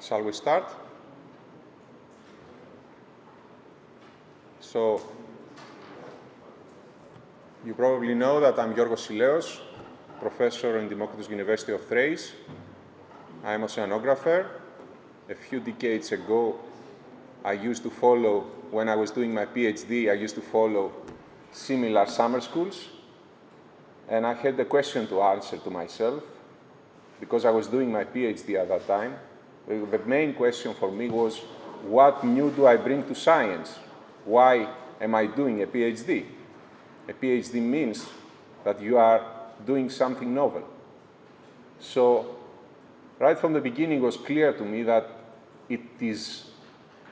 Shall we start? So, you probably know that I'm Γιώργος Συλαίος, professor in Demokritos University of Thrace. I'm an oceanographer. A few decades ago, I used to follow, when I was doing my PhD, I used to follow similar summer schools. And I had a question to answer to myself, because I was doing my PhD at that time. The main question for me was, what new do I bring to science? Why am I doing a PhD? A PhD means that you are doing something novel. So, right from the beginning, it was clear to me that it is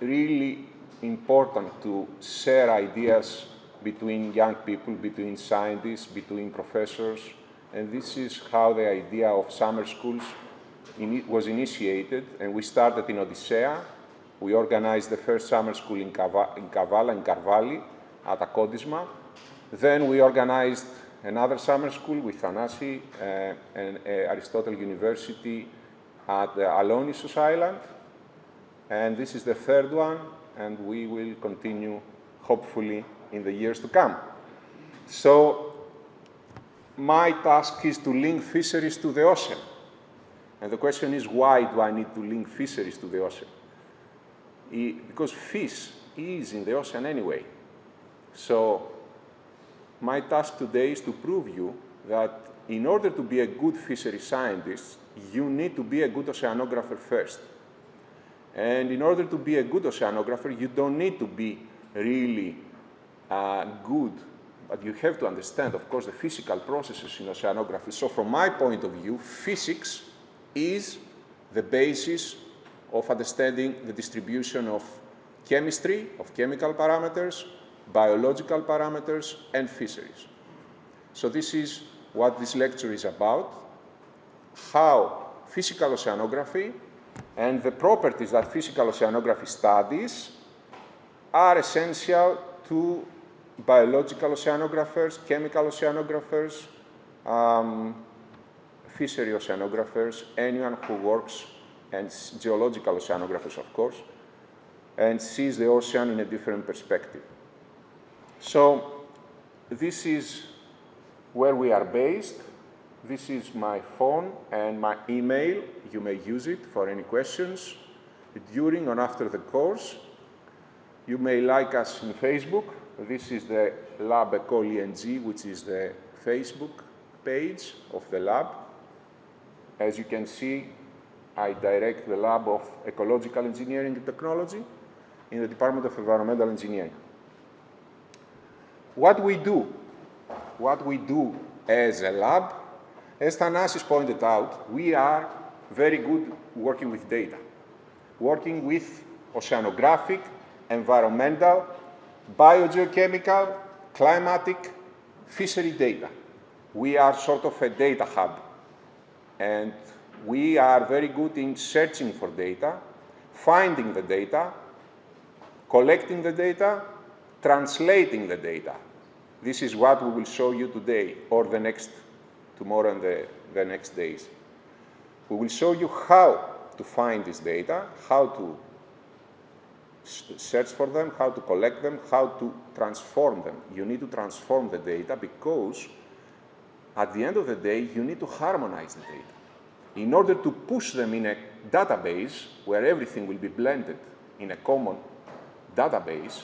really important to share ideas between young people, between scientists, between professors, and this is how the idea of summer schools was initiated, and we started in Odissea. We organized the first summer school in Kavala, in Karvali, at Akodisma. Then we organized another summer school with Thanasi and Aristotle University at the Alonissos Island. And this is the third one, and we will continue, hopefully, in the years to come. So, my task is to link fisheries to the ocean. And the question is, why do I need to link fisheries to the ocean? Because fish is in the ocean anyway. So, my task today is to prove you that in order to be a good fishery scientist, you need to be a good oceanographer first. And in order to be a good oceanographer, you don't need to be really good, but you have to understand, of course, the physical processes in oceanography. So from my point of view, physics is the basis of understanding the distribution of chemistry, of chemical parameters, biological parameters, and fisheries. So this is what this lecture is about, how physical oceanography and the properties that physical oceanography studies are essential to biological oceanographers, chemical oceanographers, fishery oceanographers, anyone who works, and geological oceanographers, of course, and sees the ocean in a different perspective. So this is where we are based. This is my phone and my email. You may use it for any questions during or after the course. You may like us on Facebook. This is the Lab Ecol ENG, which is the Facebook page of the lab. As you can see, I direct the Lab of Ecological Engineering and Technology in the Department of Environmental Engineering. What we do as a lab, as Thanasis pointed out, we are very good working with data, working with oceanographic, environmental, biogeochemical, climatic, fishery data. We are sort of a data hub, and we are very good in searching for data, finding the data, collecting the data, translating the data. This is what we will show you today, or tomorrow and the next days. We will show you how to find this data, how to search for them, how to collect them, how to transform them. You need to transform the data because at the end of the day, you need to harmonize the data. In order to push them in a database where everything will be blended in a common database,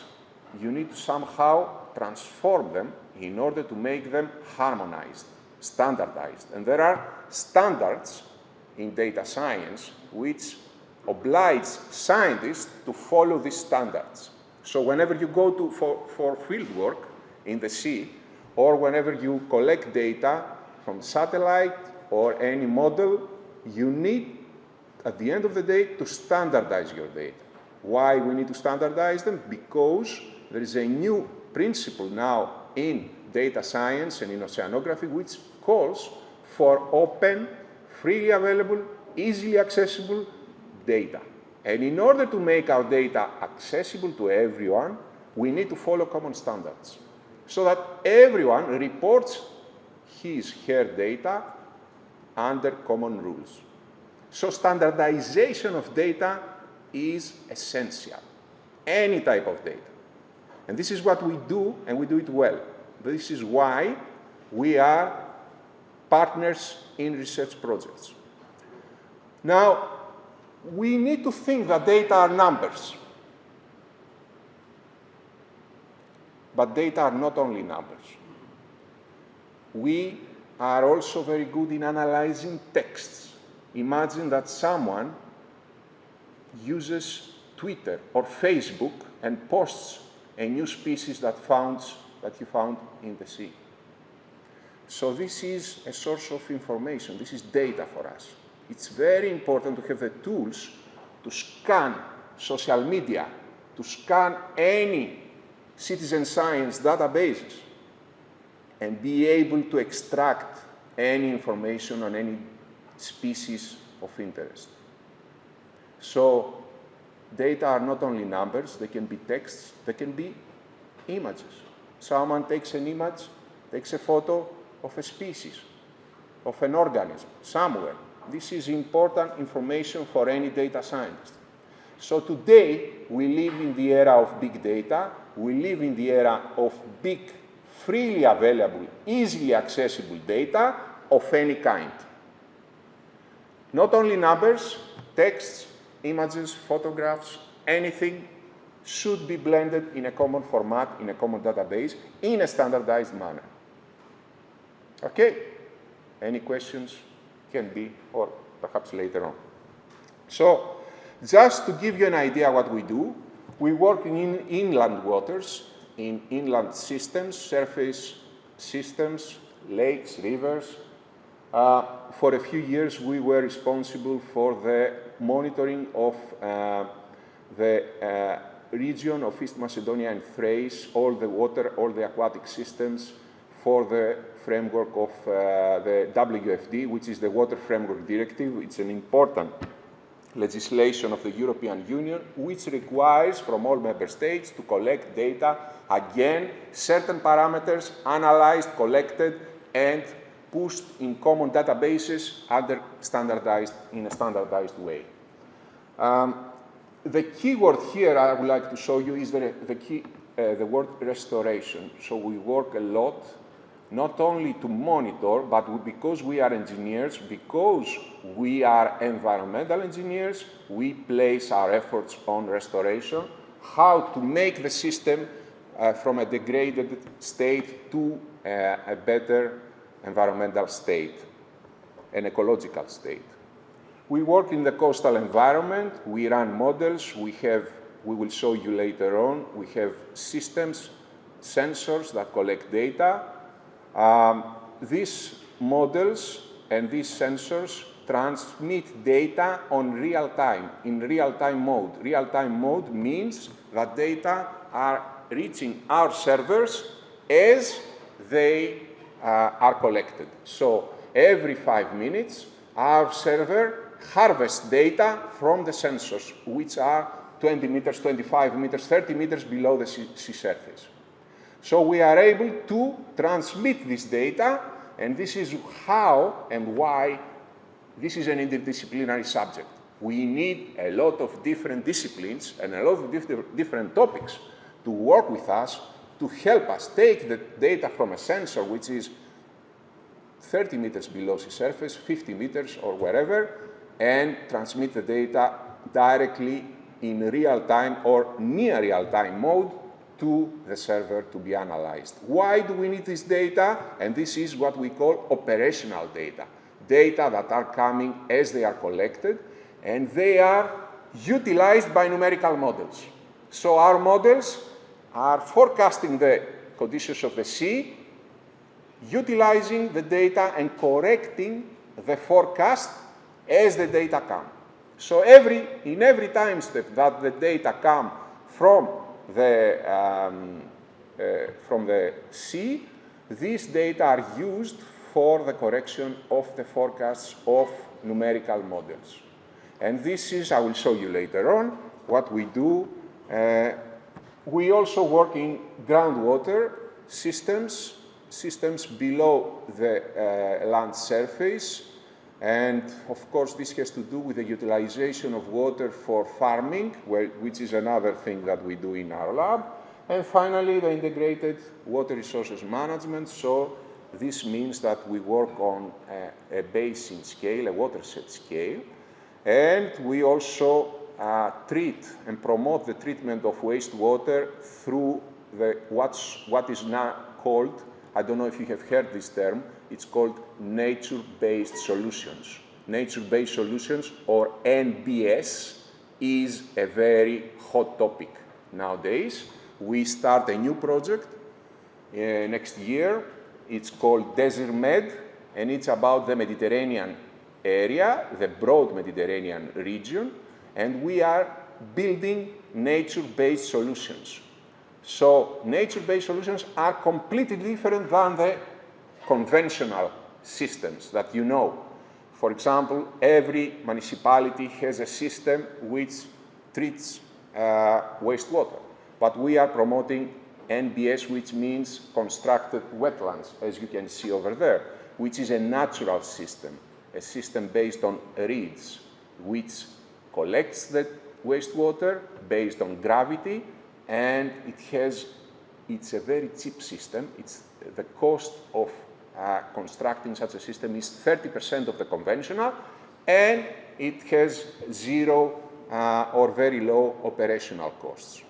you need to somehow transform them in order to make them harmonized, standardized. And there are standards in data science which oblige scientists to follow these standards. So whenever you go for field work in the sea, or whenever you collect data from satellite or any model, you need, at the end of the day, to standardize your data. Why we need to standardize them? Because there is a new principle now in data science and in oceanography which calls for open, freely available, easily accessible data. And in order to make our data accessible to everyone, we need to follow common standards so that everyone reports his, her data under common rules. So standardization of data is essential, any type of data. And this is what we do, and we do it well. This is why we are partners in research projects. Now, we need to think that data are numbers. But data are not only numbers. We are also very good in analyzing texts. Imagine that someone uses Twitter or Facebook and posts a new species that you found in the sea. So this is a source of information. This is data for us. It's very important to have the tools to scan social media, to scan any citizen science databases, and be able to extract any information on any species of interest. So data are not only numbers, they can be texts, they can be images. Someone takes an image, takes a photo of a species, of an organism, somewhere. This is important information for any data scientist. So today, we live in the era of big data. We live in the era of big, freely available, easily accessible data of any kind. Not only numbers, texts, images, photographs, anything should be blended in a common format, in a common database, in a standardized manner. Okay? Any questions? Can be, or perhaps later on. So, just to give you an idea what we do, we work in inland waters, in inland systems, surface systems, lakes, rivers. For a few years, we were responsible for the monitoring of the region of East Macedonia and Thrace, all the water, all the aquatic systems, for the framework of the WFD, which is the Water Framework Directive. It's an important legislation of the European Union, which requires from all member states to collect data, again, certain parameters analyzed, collected, and pushed in common databases in a standardized way. The key word here I would like to show you is the word restoration. So we work a lot, not only to monitor, but because we are engineers, because we are environmental engineers, we place our efforts on restoration, how to make the system from a degraded state to a better environmental state, an ecological state. We work in the coastal environment, we run models, we will show you later on, we have systems, sensors that collect data. These models and these sensors transmit data on real time, in real-time mode. Real-time mode means that data are reaching our servers as they are collected. So every 5 minutes, our server harvests data from the sensors, which are 20 meters, 25 meters, 30 meters below the sea surface. So we are able to transmit this data, and this is how and why this is an interdisciplinary subject. We need a lot of different disciplines and a lot of different topics to work with us to help us take the data from a sensor, which is 30 meters below sea surface, 50 meters or wherever, and transmit the data directly in real-time or near real-time mode to the server to be analyzed. Why do we need this data? And this is what we call operational data. Data that are coming as they are collected, and they are utilized by numerical models. So our models are forecasting the conditions of the sea, utilizing the data and correcting the forecast as the data come. So in every time step that the data come from the sea, these data are used for the correction of the forecasts of numerical models. And this is, I will show you later on, what we do. We also work in groundwater systems below the land surface. And of course, this has to do with the utilization of water for farming, which is another thing that we do in our lab. And finally, the integrated water resources management. So this means that we work on a basin scale, a watershed scale. And we also treat and promote the treatment of wastewater through what is now called, I don't know if you have heard this term, it's called nature-based solutions. Nature-based solutions, or NBS, is a very hot topic nowadays. We start a new project next year. It's called Desert Med, and it's about the Mediterranean area, the broad Mediterranean region, and we are building nature-based solutions. So nature-based solutions are completely different than the conventional systems that you know. For example, every municipality has a system which treats wastewater, but we are promoting NBS, which means constructed wetlands, as you can see over there, which is a natural system, a system based on reeds, which collects the wastewater based on gravity, and it's a very cheap system. The cost of constructing such a system is 30% of the conventional, and it has zero or very low operational costs.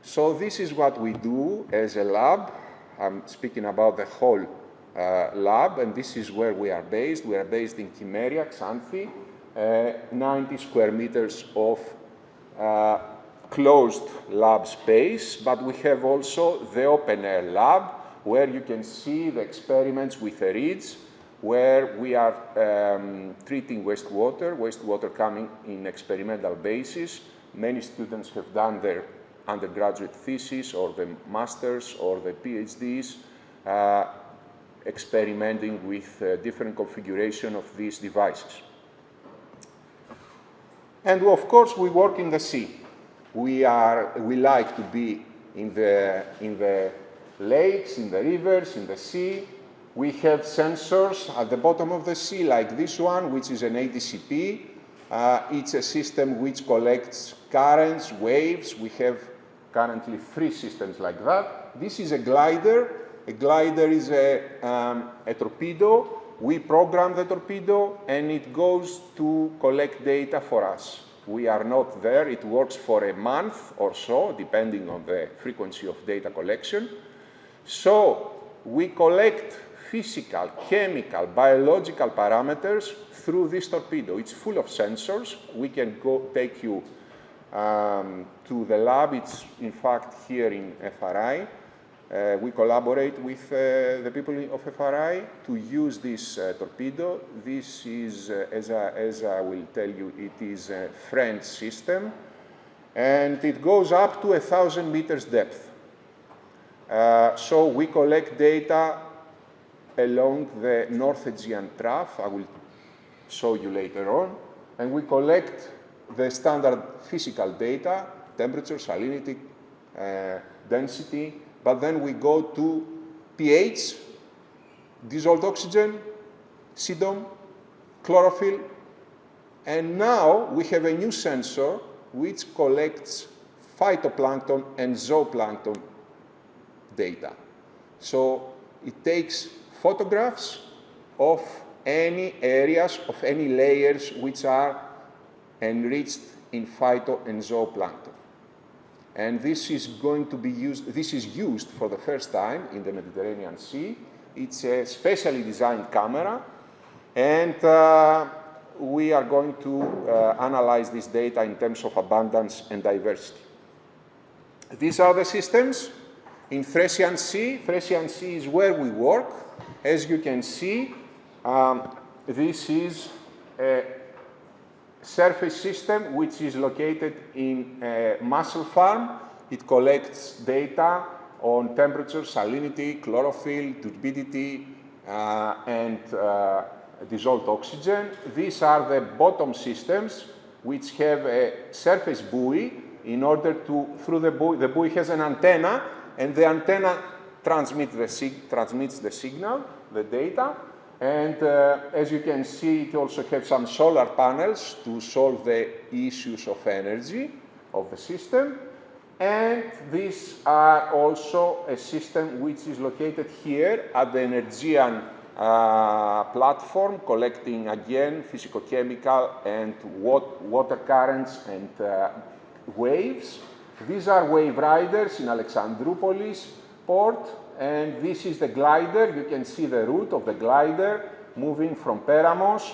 So this is what we do as a lab. I'm speaking about the whole lab, and this is where we are based. We are based in Kimeria, Xanthi, 90 square meters of closed lab space, but we have also the open-air lab, where you can see the experiments with the reeds, where we are treating wastewater coming in experimental basis. Many students have done their undergraduate thesis, or the masters, or the PhDs, experimenting with different configuration of these devices. And of course, we work in the sea. We like to be in the lakes, in the rivers, in the sea. We have sensors at the bottom of the sea, like this one, which is an ADCP. It's a system which collects currents, waves. We have currently 3 systems like that. This is a glider. A glider is a torpedo. We program the torpedo, and it goes to collect data for us. We are not there. It works for a month or so, depending on the frequency of data collection. So we collect physical, chemical, biological parameters through this torpedo. It's full of sensors. We can take you to the lab. It's, in fact, here in FRI. We collaborate with the people of FRI to use this torpedo. This is, as I will tell you, it is a French system, and it goes up to 1,000 meters depth. So we collect data along the North Aegean Trough. I will show you later on. And we collect the standard physical data, temperature, salinity, density, but then we go to pH, dissolved oxygen, sedum, chlorophyll, and now we have a new sensor which collects phytoplankton and zooplankton data. So it takes photographs of any areas, of any layers which are enriched in phyto and zooplankton. And this is going to be used, this is used for the first time in the Mediterranean Sea. It's a specially designed camera, and we are going to analyze this data in terms of abundance and diversity. These are the systems in Thracian Sea. Thracian Sea is where we work. As you can see, this is a surface system which is located in a mussel farm. It collects data on temperature, salinity, chlorophyll, turbidity, and dissolved oxygen. These are the bottom systems which have a surface buoy. In order to, through the buoy has an antenna, and the antenna transmits the signal, the data, And as you can see, it also has some solar panels to solve the issues of energy of the system. And these are also a system which is located here at the Energean platform, collecting again physicochemical and water currents and waves. These are wave riders in Alexandroupolis port, and this is the glider. You can see the route of the glider moving from Peramos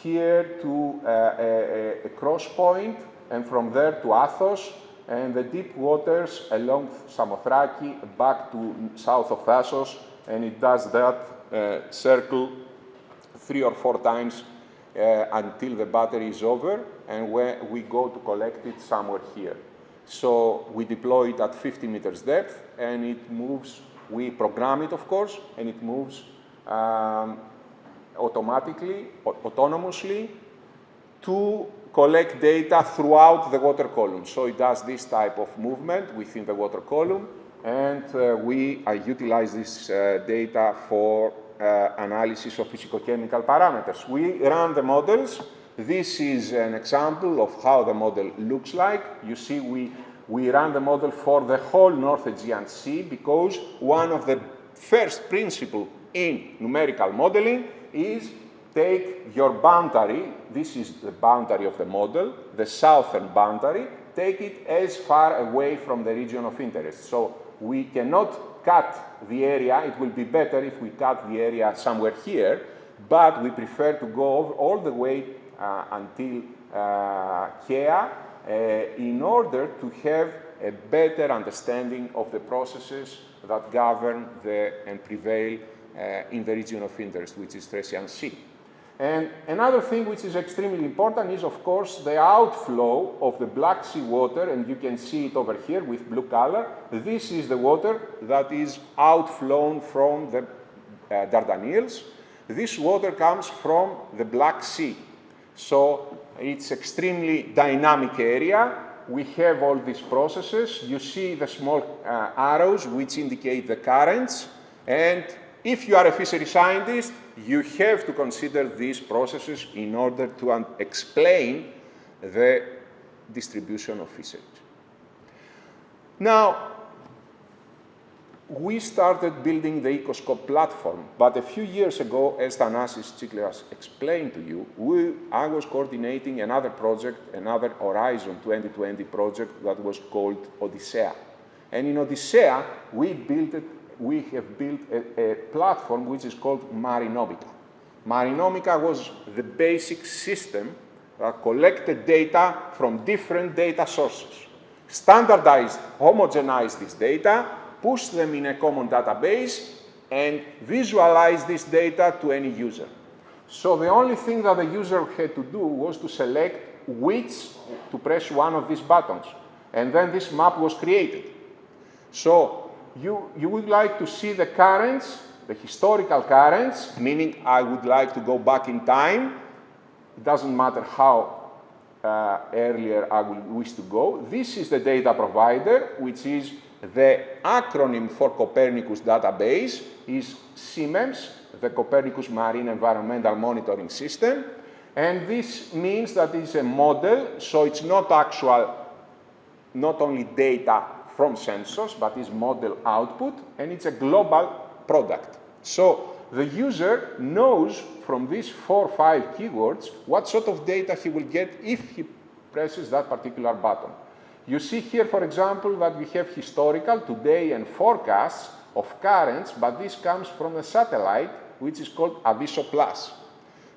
here to a cross point, and from there to Athos, and the deep waters along Samothraki back to south of Thassos, and it does that circle 3 or 4 times until the battery is over, and where we go to collect it somewhere here. So we deploy it at 50 meters depth, and it moves. We program it, of course, and it moves automatically, autonomously, to collect data throughout the water column. So it does this type of movement within the water column, and we utilize this data for analysis of physicochemical parameters. We run the models. This is an example of how the model looks like. You see, we run the model for the whole North Aegean Sea, because one of the first principles in numerical modeling is take your boundary, this is the boundary of the model, the southern boundary, take it as far away from the region of interest. So we cannot cut the area. It will be better if we cut the area somewhere here, but we prefer to go all the way until Kea in order to have a better understanding of the processes that govern and prevail in the region of interest, which is Thracian Sea. And another thing which is extremely important is, of course, the outflow of the Black Sea water, and you can see it over here with blue color. This is the water that is outflown from the Dardanelles. This water comes from the Black Sea. So it's extremely dynamic area. We have all these processes. You see the small arrows which indicate the currents, and if you are a fishery scientist, you have to consider these processes in order to explain the distribution of fisheries. Now, we started building the Ecoscope platform, but a few years ago, as Thanasis Tsikleras explained to you, I was coordinating another project, another Horizon 2020 project that was called Odyssea. And in Odyssea, we have built a platform which is called Marinomica. Marinomica was the basic system that collected data from different data sources, standardized, homogenized this data, push them in a common database, and visualize this data to any user. So the only thing that the user had to do was to select to press one of these buttons, and then this map was created. So you would like to see the currents, the historical currents, meaning I would like to go back in time. It doesn't matter how earlier I will wish to go. This is the data provider, which is the acronym for Copernicus database, is CMEMS, the Copernicus Marine Environmental Monitoring System. And this means that it's a model, so it's not only data from sensors, but is model output, and it's a global product. So the user knows from these 4 or 5 keywords what sort of data he will get if he presses that particular button. You see here, for example, that we have historical, today, and forecasts of currents, but this comes from a satellite, which is called Aviso Plus.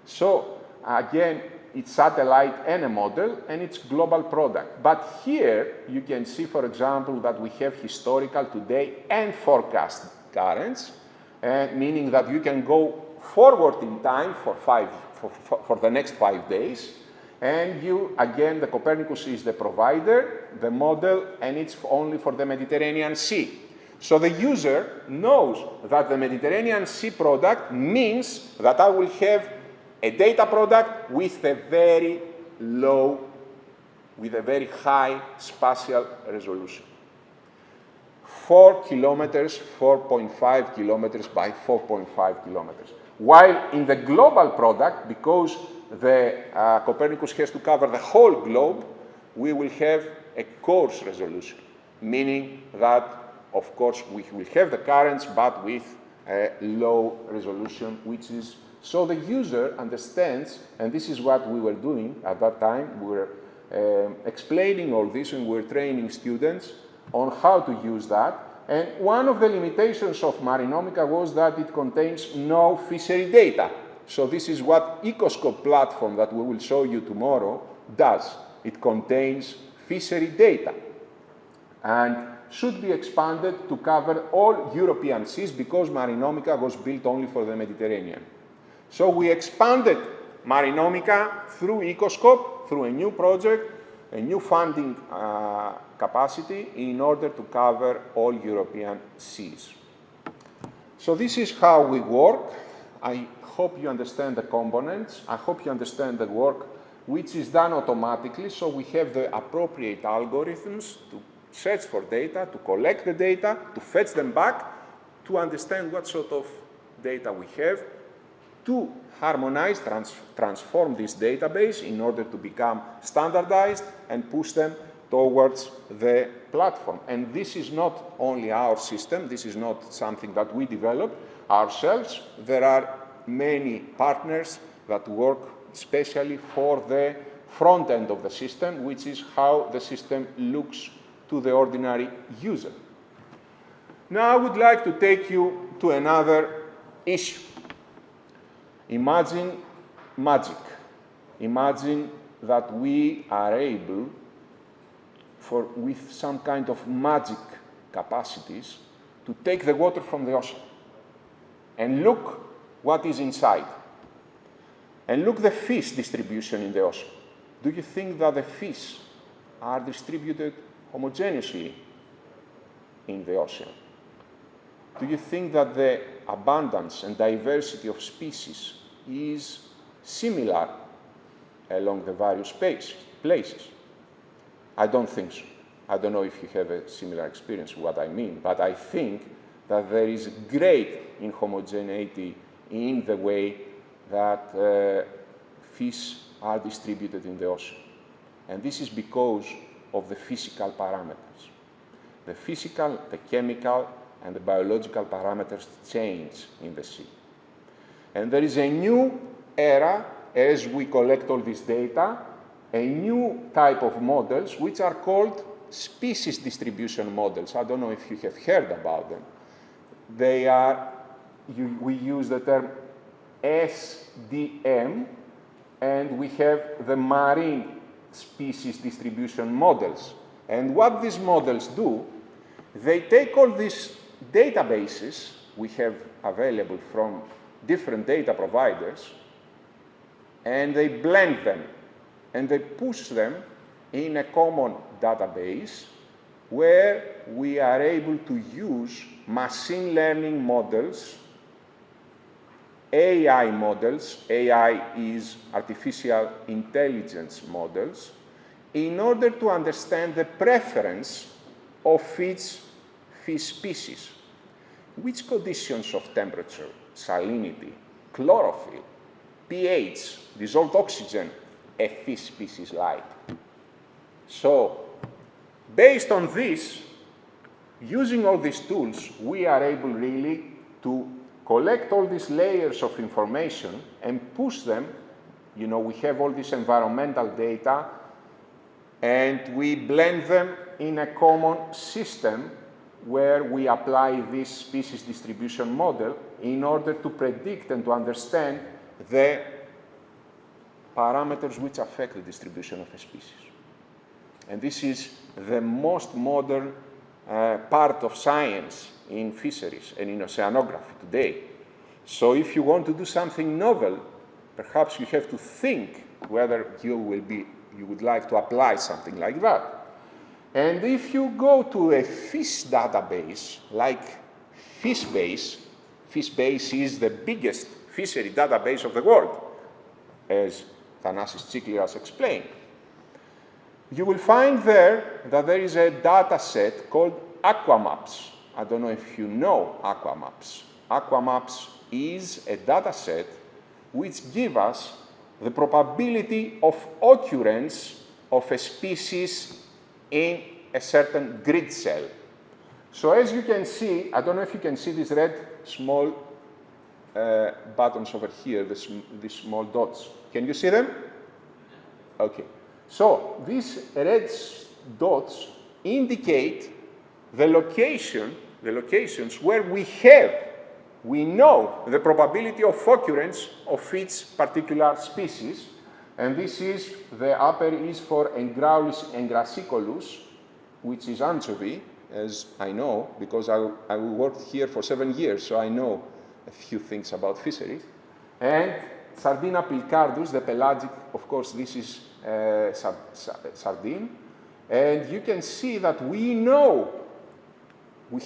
So again, it's satellite and a model, and it's global product. But here, you can see, for example, that we have historical, today, and forecast currents, meaning that you can go forward in time for the next 5 days. And again, the Copernicus is the provider, the model, and it's only for the Mediterranean Sea. So the user knows that the Mediterranean Sea product means that I will have a data product with a very high spatial resolution. 4 kilometers, 4.5 kilometers by 4.5 kilometers. While in the global product, because the Copernicus has to cover the whole globe, we will have a coarse resolution, meaning that, of course, we will have the currents, but with a low resolution, which is so the user understands, and this is what we were doing at that time. We were explaining all this, and we were training students on how to use that. And one of the limitations of Marinomica was that it contains no fishery data. So this is what Ecoscope platform that we will show you tomorrow does. It contains fishery data and should be expanded to cover all European seas because Marinomica was built only for the Mediterranean. So we expanded Marinomica through Ecoscope, through a new project, a new funding capacity in order to cover all European seas. So this is how we work. I hope you understand the components. I hope you understand the work which is done automatically, so we have the appropriate algorithms to search for data, to collect the data, to fetch them back, to understand what sort of data we have, to harmonize, transform this database in order to become standardized and push them towards the platform. And this is not only our system, this is not something that we developed ourselves. There are many partners that work especially for the front end of the system, which is how the system looks to the ordinary user. Now I would like to take you to another issue. Imagine magic. Imagine that we are able, with some kind of magic capacities, to take the water from the ocean and look what is inside. And look the fish distribution in the ocean. Do you think that the fish are distributed homogeneously in the ocean? Do you think that the abundance and diversity of species is similar along the various places? I don't think so. I don't know if you have a similar experience with what I mean, but I think that there is great inhomogeneity in the way that fish are distributed in the ocean. And this is because of the physical parameters. The physical, the chemical, and the biological parameters change in the sea. And there is a new era as we collect all this data, a new type of models which are called species distribution models. I don't know if you have heard about them. They are, we use the term SDM, and we have the marine species distribution models. And what these models do, they take all these databases we have available from different data providers, and they blend them, and they push them in a common database where we are able to use machine learning models, AI models, AI is artificial intelligence models, in order to understand the preference of each fish species. Which conditions of temperature, salinity, chlorophyll, pH, dissolved oxygen, a fish species like? So, based on this, using all these tools, we are able really to collect all these layers of information and push them. You know, we have all this environmental data, and we blend them in a common system where we apply this species distribution model in order to predict and to understand the parameters which affect the distribution of a species. And this is the most modern part of science in fisheries and in oceanography today. So if you want to do something novel, perhaps you have to think whether you would like to apply something like that. And if you go to a fish database like FishBase, FishBase is the biggest fishery database of the world, as Thanasis Tsikliras explained. You will find there that there is a data set called Aquamaps. I don't know if you know Aquamaps. Aquamaps is a data set which gives us the probability of occurrence of a species in a certain grid cell. So as you can see, I don't know if you can see these red small buttons over here, these small dots. Can you see them? Okay. So these red dots indicate the locations where we know the probability of occurrence of each particular species. And this is, the upper is for Engraulus engrassicolus, which is anchovy, as I know, because I worked here for 7 years, so I know a few things about fisheries. And Sardina pilcardus, the pelagic, of course, this is sardine. And you can see that we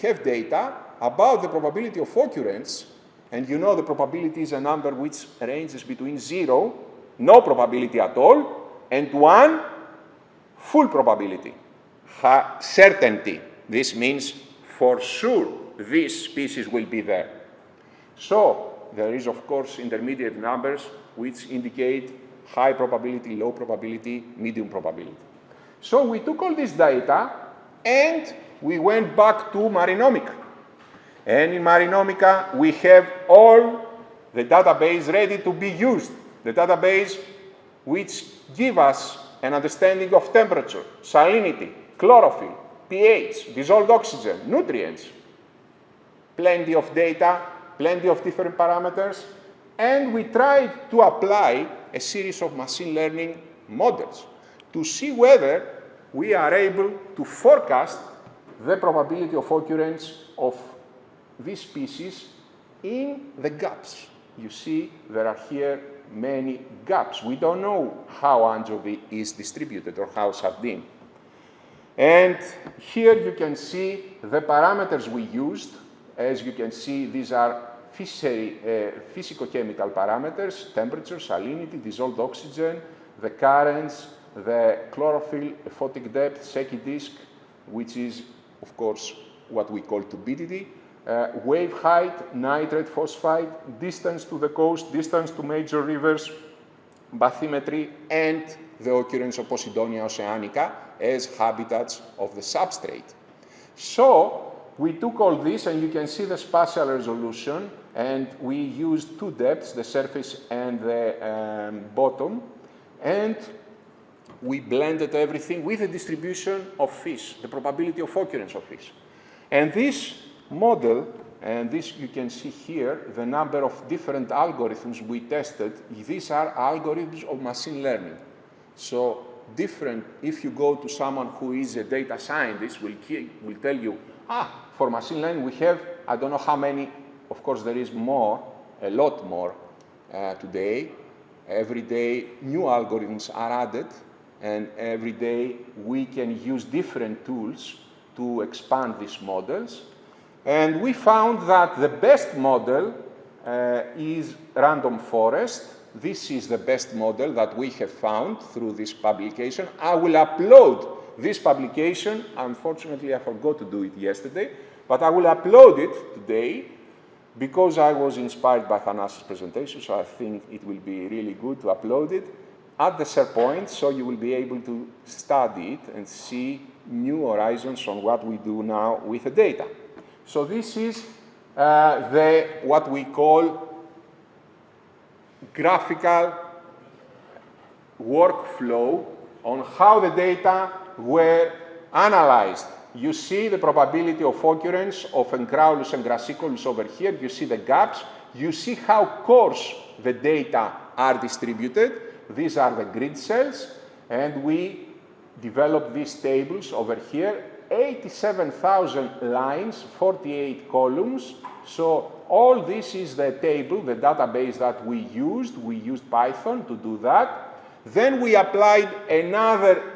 have data about the probability of occurrence, and you know the probability is a number which ranges between 0, no probability at all, and 1, full probability, certainty. This means for sure this species will be there. So there is, of course, intermediate numbers which indicate high probability, low probability, medium probability. So we took all this data and we went back to Marinomica. And in Marinomica, we have all the database ready to be used. The database which give us an understanding of temperature, salinity, chlorophyll, pH, dissolved oxygen, nutrients. Plenty of data, plenty of different parameters, and we tried to apply a series of machine learning models to see whether we are able to forecast the probability of occurrence of this species in the gaps. You see, there are here many gaps. We don't know how anchovy is distributed or how sardine. And here you can see the parameters we used. As you can see, these are physicochemical parameters: temperature, salinity, dissolved oxygen, the currents, the chlorophyll, photic depth, Secchi disk, which is, of course, what we call turbidity, wave height, nitrate, phosphite, distance to the coast, distance to major rivers, bathymetry, and the occurrence of Posidonia oceanica as habitats of the substrate. So we took all this, and you can see the spatial resolution, and we used 2 depths, the surface and the bottom, and we blended everything with the distribution of fish, the probability of occurrence of fish. And this model, and this you can see here, the number of different algorithms we tested, these are algorithms of machine learning. So different, if you go to someone who is a data scientist, will tell you, for machine learning we have, I don't know how many, of course there is more, a lot more today. Every day new algorithms are added, and every day we can use different tools to expand these models. And we found that the best model is random forest. This is the best model that we have found through this publication. I will upload this publication. Unfortunately, I forgot to do it yesterday, but I will upload it today because I was inspired by Thanas's presentation, so I think it will be really good to upload it at the SharePoint, so you will be able to study it and see new horizons on what we do now with the data. So this is what we call graphical workflow on how the data were analyzed. You see the probability of occurrence of Engraulus and engrassicolus over here. You see the gaps. You see how coarse the data are distributed. These are the grid cells, and we developed these tables over here. 87,000 lines, 48 columns. So all this is the table, the database that we used. We used Python to do that. Then we applied another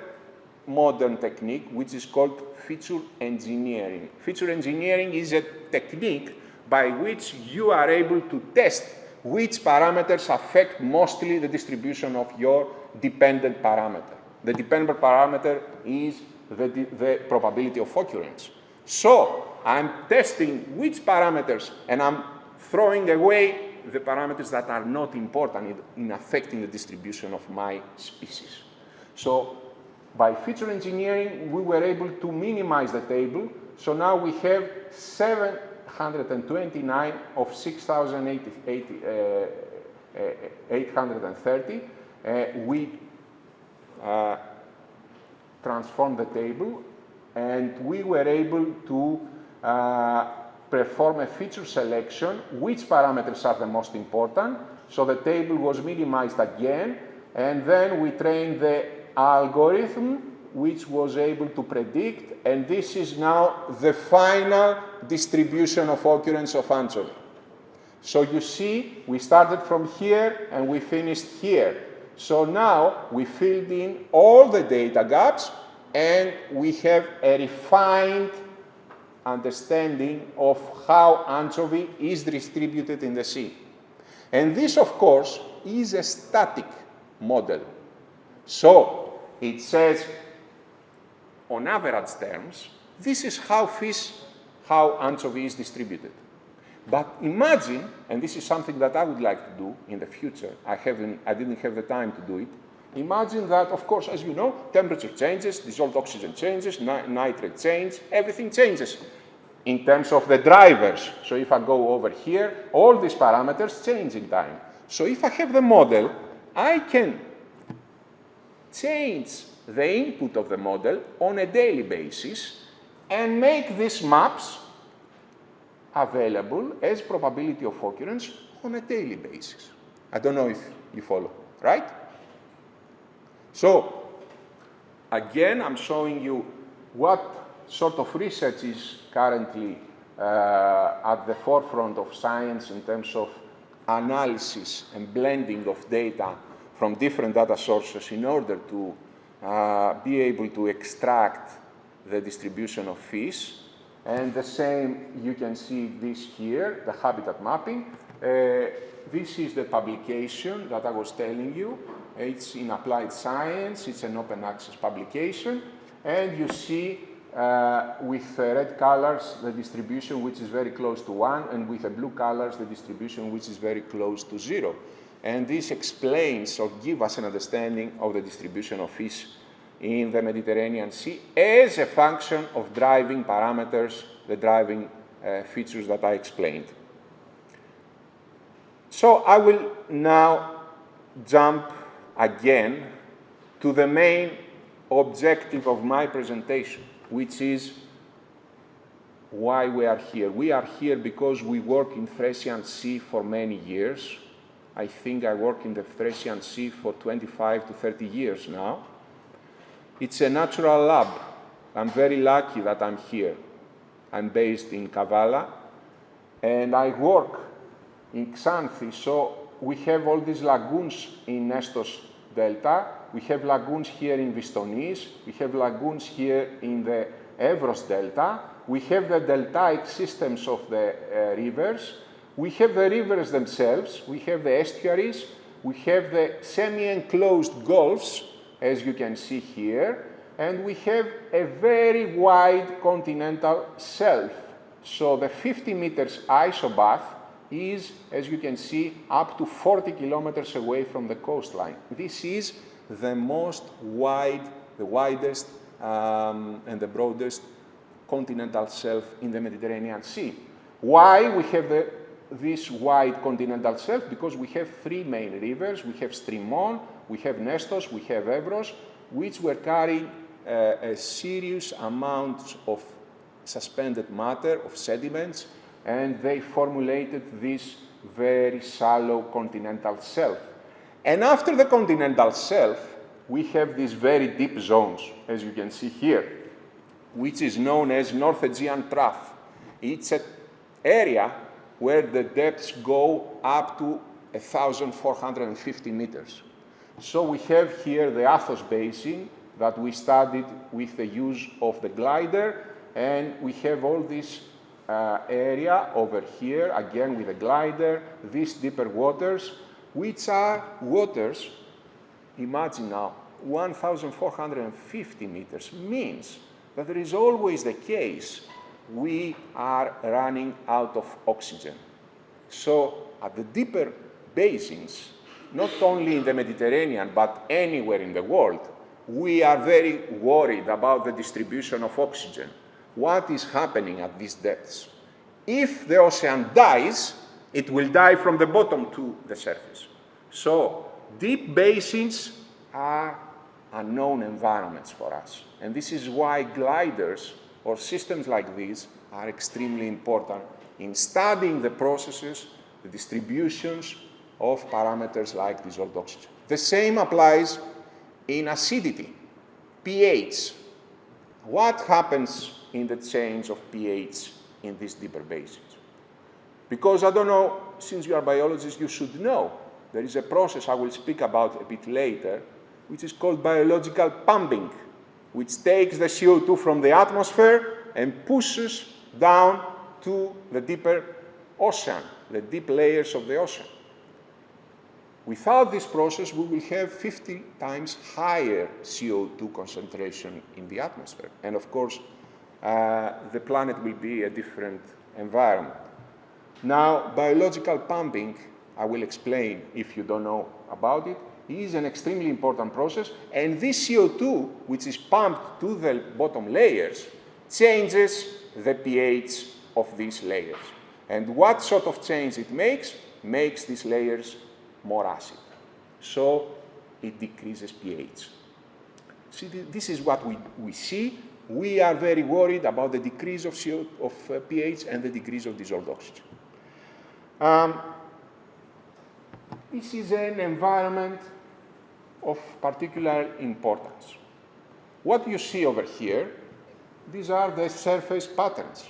modern technique, which is called feature engineering. Feature engineering is a technique by which you are able to test which parameters affect mostly the distribution of your dependent parameter. The dependent parameter is the probability of occurrence. So I'm testing which parameters, and I'm throwing away the parameters that are not important in affecting the distribution of my species. So by feature engineering, we were able to minimize the table. So now we have 729 of 6,830. We transformed the table, and we were able to perform a feature selection, which parameters are the most important. So the table was minimized again, and then we trained the algorithm, which was able to predict, and this is now the final distribution of occurrence of anchovy. So you see, we started from here and we finished here. So now we filled in all the data gaps, and we have a refined understanding of how anchovy is distributed in the sea. And this, of course, is a static model. So it says, on average terms, this is how anchovy is distributed. But imagine, and this is something that I would like to do in the future, I didn't have the time to do it. Imagine that, of course, as you know, temperature changes, dissolved oxygen changes, nitrate changes, everything changes in terms of the drivers. So if I go over here, all these parameters change in time. So if I have the model, I can change the input of the model on a daily basis and make these maps available as probability of occurrence on a daily basis. I don't know if you follow, right? So, again, I'm showing you what sort of research is currently at the forefront of science in terms of analysis and blending of data from different data sources in order to be able to extract the distribution of fish. And the same, you can see this here, the habitat mapping. This is the publication that I was telling you. It's in Applied Science. It's an open access publication. And you see with red colors the distribution which is very close to 1, and with the blue colors the distribution which is very close to 0. And this explains or gives us an understanding of the distribution of fish in the Mediterranean Sea as a function of driving parameters, the driving features that I explained. So I will now jump again to the main objective of my presentation, which is why we are here. We are here because we work in Thracian Sea for many years. I think I work in the Thracian Sea for 25 to 30 years now. It's a natural lab. I'm very lucky that I'm here. I'm based in Kavala, and I work in Xanthi. So we have all these lagoons in Nestos Delta. We have lagoons here in Vistonis. We have lagoons here in the Evros Delta. We have the deltaic systems of the rivers. We have the rivers themselves. We have the estuaries. We have the semi-enclosed gulfs, as you can see here. And we have a very wide continental shelf. So the 50 meters isobath is, as you can see, up to 40 kilometers away from the coastline. This is the the widest and the broadest continental shelf in the Mediterranean Sea. Why we have this wide continental shelf? Because we have three main rivers. We have Strimon, we have Nestos, we have Evros, which were carrying a serious amount of suspended matter, of sediments, and they formulated this very shallow continental shelf. And after the continental shelf, we have these very deep zones, as you can see here, which is known as North Aegean Trough. It's an area where the depths go up to 1,450 meters. So we have here the Athos Basin that we studied with the use of the glider, and we have all this area over here, again with the glider, these deeper waters, which are waters, imagine now, 1,450 meters, means that there is always the case we are running out of oxygen. So at the deeper basins, not only in the Mediterranean, but anywhere in the world, we are very worried about the distribution of oxygen. What is happening at these depths? If the ocean dies, it will die from the bottom to the surface. So deep basins are unknown environments for us. And this is why gliders or systems like these are extremely important in studying the processes, the distributions of parameters like dissolved oxygen. The same applies in acidity, pH. What happens in the change of pH in these deeper basins? Because I don't know, since you are biologists, you should know. There is a process I will speak about a bit later, which is called biological pumping, which takes the CO2 from the atmosphere and pushes down to the deeper ocean, the deep layers of the ocean. Without this process, we will have 50 times higher CO2 concentration in the atmosphere. And of course, the planet will be a different environment. Now, biological pumping, I will explain if you don't know about it, is an extremely important process. And this CO2, which is pumped to the bottom layers, changes the pH of these layers. And what sort of change it makes these layers more acid. So it decreases pH. See, this is what we see. We are very worried about the decrease of pH and the decrease of dissolved oxygen. This is an environment of particular importance. What you see over here, these are the surface patterns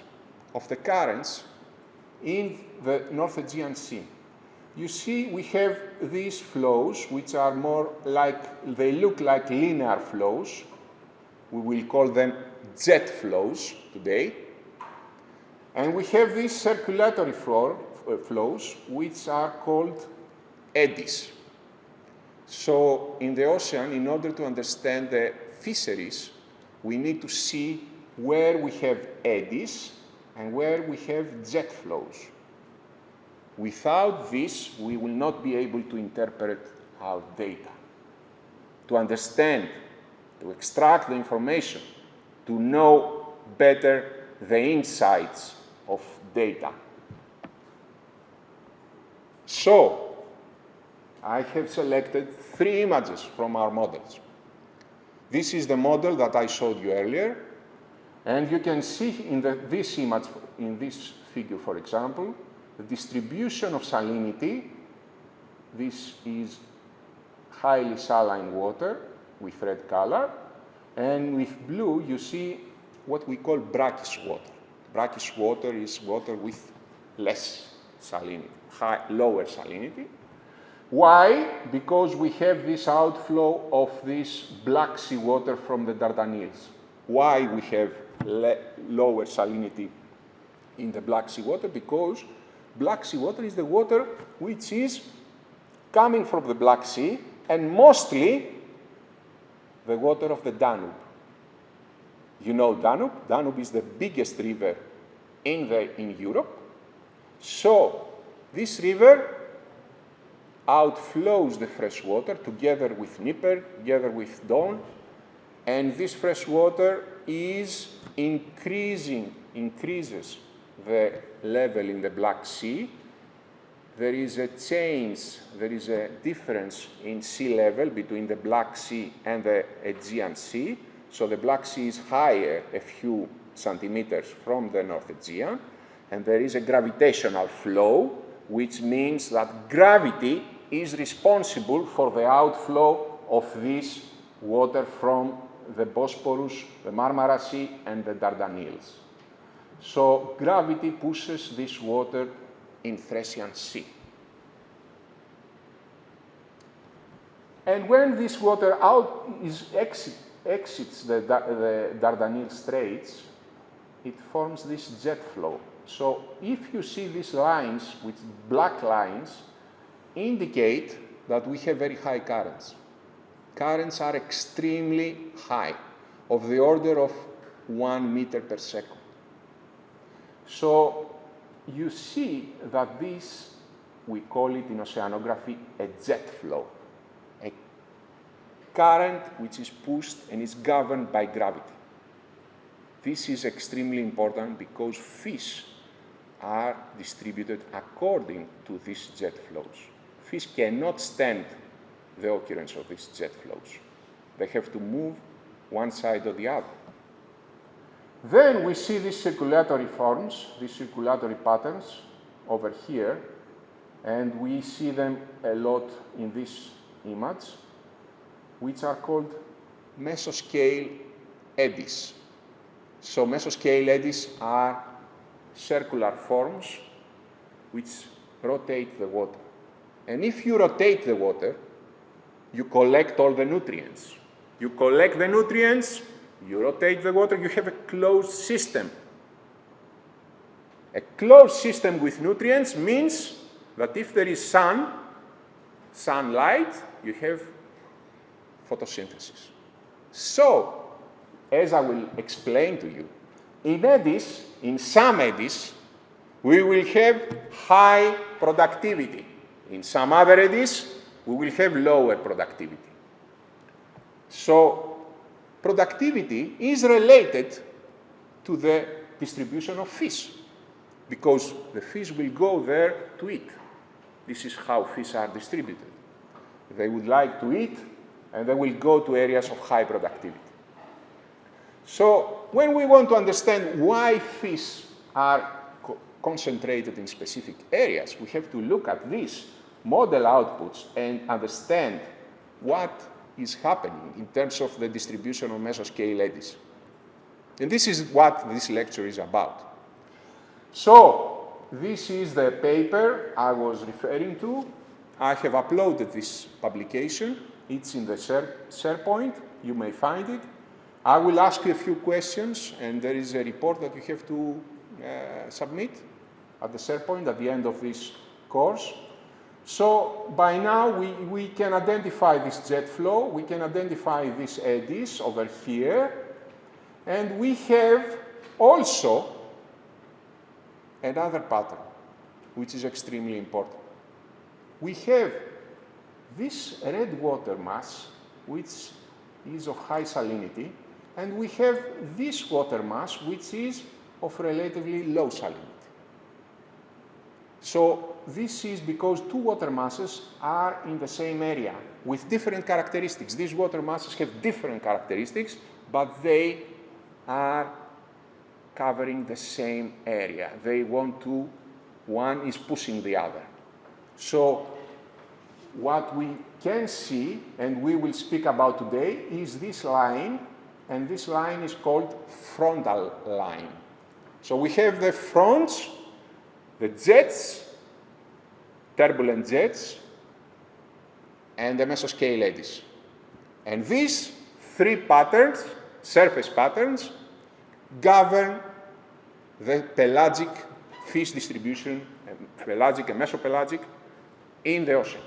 of the currents in the North Aegean Sea. You see, we have these flows, which are more like, they look like linear flows. We will call them jet flows today. And we have these circulatory flows, which are called eddies. So in the ocean, in order to understand the fisheries, we need to see where we have eddies and where we have jet flows. Without this, we will not be able to interpret our data, to understand, to extract the information, to know better the insights of data. So, I have selected 3 images from our models. This is the model that I showed you earlier, and you can see in this image, in this figure, for example, the distribution of salinity. This is highly saline water with red color, and with blue you see what we call brackish water. Brackish water is water with less salinity, lower salinity. Why? Because we have this outflow of this Black Sea water from the Dardanelles. Why we have lower salinity in the Black Sea water? Because Black Sea water is the water which is coming from the Black Sea, and mostly the water of the Danube. You know Danube? Danube is the biggest river in Europe. So this river outflows the fresh water together with Dnieper, together with Don, and this fresh water is increases the level in the Black Sea. There is a change, there is a difference in sea level between the Black Sea and the Aegean Sea. So the Black Sea is higher a few centimeters from the North Aegean, and there is a gravitational flow, which means that gravity is responsible for the outflow of this water from the Bosporus, the Marmara Sea, and the Dardanelles. So gravity pushes this water in Thracian Sea. And when this water exits the Dardanelles Straits, it forms this jet flow. So if you see these lines with black lines, indicate that we have very high currents. Currents are extremely high, of the order of 1 meter per second. So you see that this, we call it in oceanography a jet flow, a current which is pushed and is governed by gravity. This is extremely important because fish are distributed according to these jet flows. Fish cannot stand the occurrence of these jet flows. They have to move one side or the other. Then we see these circulatory forms, these circulatory patterns over here, and we see them a lot in this image, which are called mesoscale eddies. So mesoscale eddies are circular forms which rotate the water. And if you rotate the water, you collect all the nutrients. You collect the nutrients, you rotate the water, you have a closed system. A closed system with nutrients means that if there is sunlight, you have photosynthesis. So, as I will explain to you, in some eddies, we will have high productivity. In some other eddies, we will have lower productivity. So, productivity is related to the distribution of fish, because the fish will go there to eat. This is how fish are distributed. They would like to eat, and they will go to areas of high productivity. So when we want to understand why fish are concentrated in specific areas, we have to look at these model outputs and understand what is happening in terms of the distribution of mesoscale eddies. And this is what this lecture is about. So this is the paper I was referring to. I have uploaded this publication. It's in the SharePoint. You may find it. I will ask you a few questions, and there is a report that you have to submit at the SharePoint at the end of this course. So by now, we can identify this jet flow. We can identify these eddies over here. And we have also another pattern, which is extremely important. We have this red water mass, which is of high salinity, and we have this water mass, which is of relatively low salinity. So this is because two water masses are in the same area with different characteristics. These water masses have different characteristics, but they are covering the same area. They want to, one is pushing the other. So what we can see, and we will speak about today, is this line, and this line is called frontal line. So we have the fronts, the jets, turbulent jets, and the mesoscale eddies. And these three patterns, surface patterns, govern the pelagic fish distribution, pelagic and mesopelagic, in the ocean.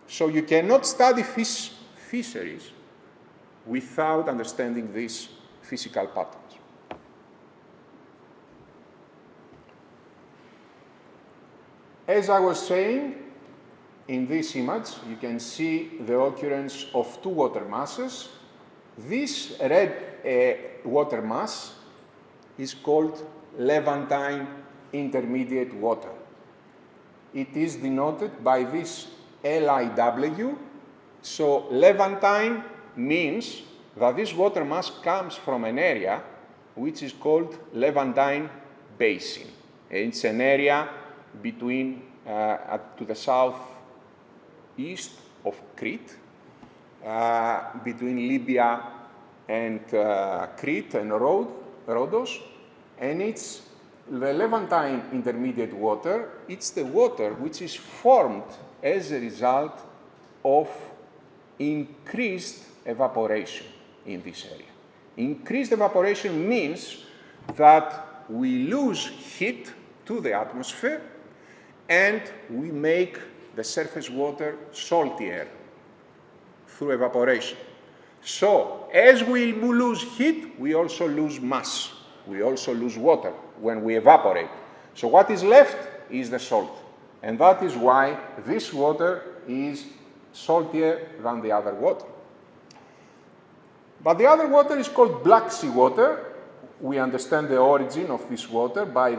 So you cannot study fisheries without understanding these physical patterns. As I was saying, in this image, you can see the occurrence of two water masses. This red water mass is called Levantine intermediate water. It is denoted by this LIW. So Levantine means that this water mass comes from an area which is called Levantine Basin. It's an area between, to the southeast of Crete, between Libya and Crete and Rhodos, and it's the Levantine intermediate water. It's the water which is formed as a result of increased evaporation in this area. Increased evaporation means that we lose heat to the atmosphere and we make the surface water saltier through evaporation. So, as we lose heat, we also lose mass. We also lose water when we evaporate. So what is left is the salt. And that is why this water is saltier than the other water. But the other water is called Black Sea water. We understand the origin of this water by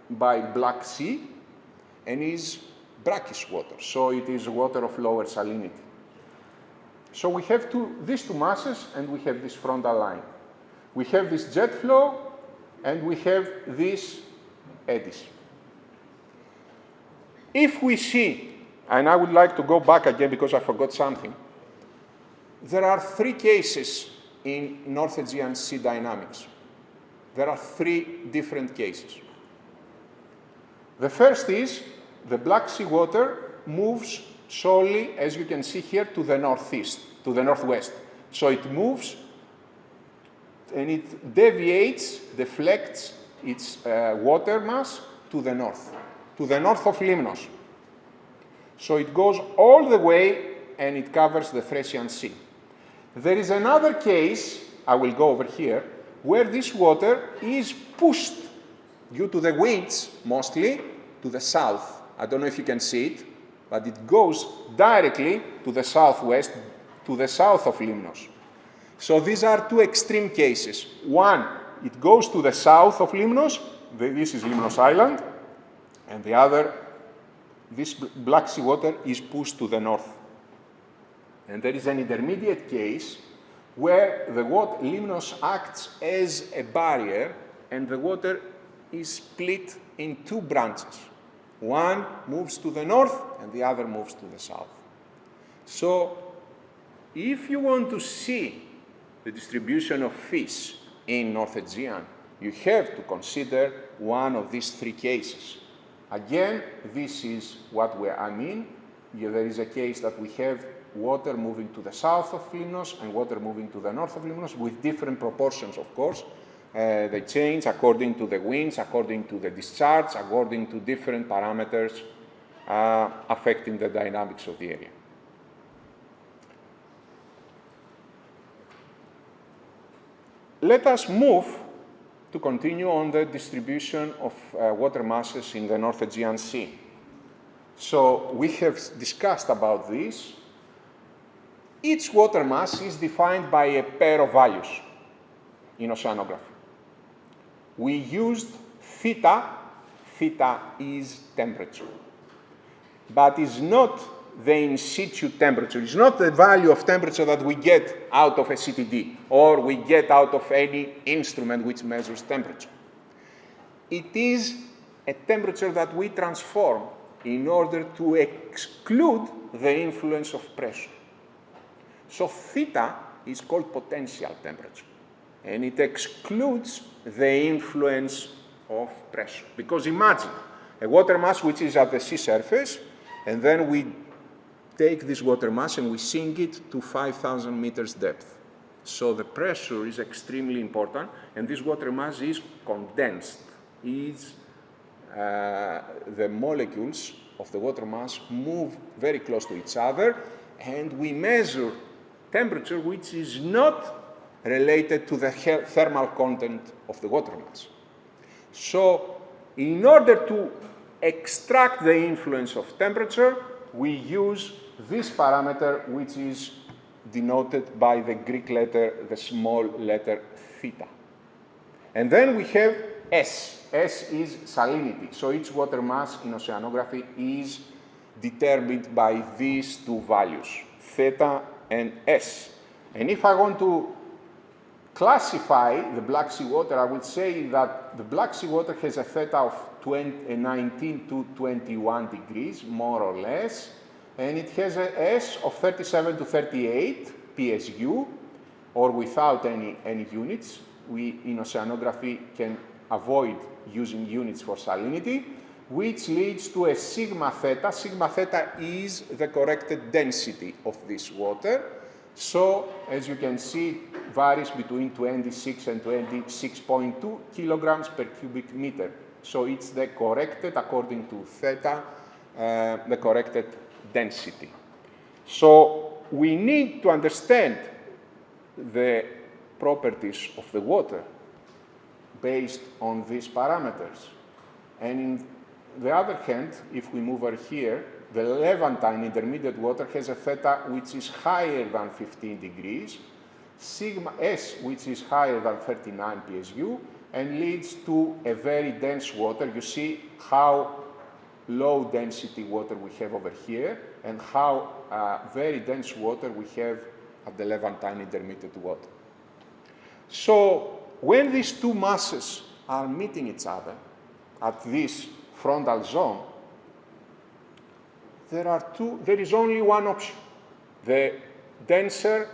Black Sea, and is brackish water. So it is water of lower salinity. So we have these two masses, and we have this frontal line. We have this jet flow, and we have these eddies. If we see, and I would like to go back again because I forgot something, there are three cases in North Aegean Sea dynamics. There are three different cases. The first is the Black Sea water moves solely, as you can see here, to the northeast, to the northwest. So it moves and it deviates, deflects its water mass to the north of Limnos. So it goes all the way and it covers the Thracian Sea. There is another case, I will go over here, where this water is pushed, due to the winds mostly, to the south. I don't know if you can see it, but it goes directly to the southwest, to the south of Limnos. So these are two extreme cases. One, it goes to the south of Limnos, this is Limnos Island, and the other, this Black Sea water is pushed to the north. And there is an intermediate case where the Limnos acts as a barrier and the water is split in two branches. One moves to the north and the other moves to the south. So if you want to see the distribution of fish in North Aegean, you have to consider one of these three cases. Again, this is what I mean. There is a case that we have water moving to the south of Limnos and water moving to the north of Limnos with different proportions, of course. They change according to the winds, according to the discharge, according to different parameters affecting the dynamics of the area. Let us move to continue on the distribution of water masses in the North Aegean Sea. So we have discussed about this. Each water mass is defined by a pair of values in oceanography. We used theta. Theta is temperature, but is not the in situ temperature. It's not the value of temperature that we get out of a CTD or we get out of any instrument which measures temperature. It is a temperature that we transform in order to exclude the influence of pressure. So theta is called potential temperature, and it excludes the influence of pressure. Because imagine a water mass which is at the sea surface, and then we take this water mass and we sink it to 5,000 meters depth. So the pressure is extremely important, and this water mass is condensed. The molecules of the water mass move very close to each other, and we measure temperature which is not related to the thermal content of the water mass. So in order to extract the influence of temperature, we use this parameter which is denoted by the Greek letter, the small letter theta. And then we have S. S is salinity. So each water mass in oceanography is determined by these two values, theta and S. And if I want to classify the Black Sea water, I would say that the Black Sea water has a theta of 19 to 21 degrees, more or less, and it has an S of 37 to 38 PSU, or without any units. We, in oceanography, can avoid using units for salinity, which leads to a sigma theta. Sigma theta is the corrected density of this water. So, as you can see, it varies between 26 and 26.2 kilograms per cubic meter. So it's the corrected, according to theta, the corrected density. So we need to understand the properties of the water based on these parameters. And on the other hand, if we move over here, the Levantine intermediate water has a theta which is higher than 15 degrees, sigma S which is higher than 39 PSU, and leads to a very dense water. You see how low density water we have over here and how very dense water we have at the Levantine intermediate water. So when these two masses are meeting each other at this frontal zone, there is only one option. The denser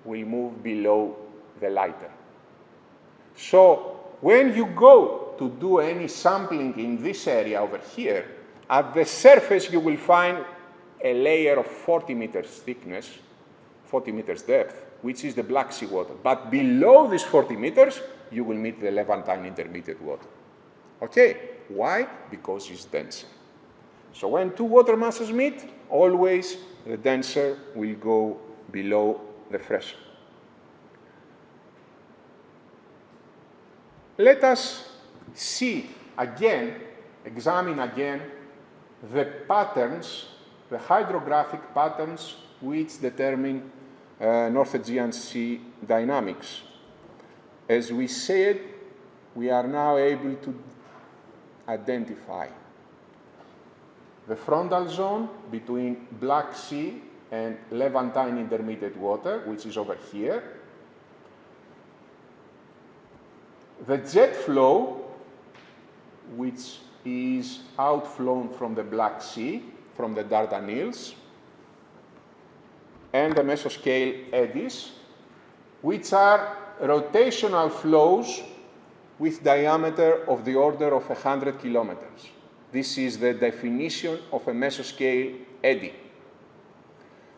will move below the lighter. So when you go to do any sampling in this area over here, at the surface you will find a layer of 40 meters thickness, 40 meters depth, which is the Black Sea water. But below these 40 meters, you will meet the Levantine intermediate water. Okay, why? Because it's denser. So when two water masses meet, always the denser will go below the fresher. Let us see again, examine again the patterns, the hydrographic patterns which determine North Aegean Sea dynamics. As we said, we are now able to identify the frontal zone between Black Sea and Levantine intermediate water, which is over here. The jet flow, which is outflown from the Black Sea, from the Dardanelles, and the mesoscale eddies, which are rotational flows with diameter of the order of 100 kilometers. This is the definition of a mesoscale eddy.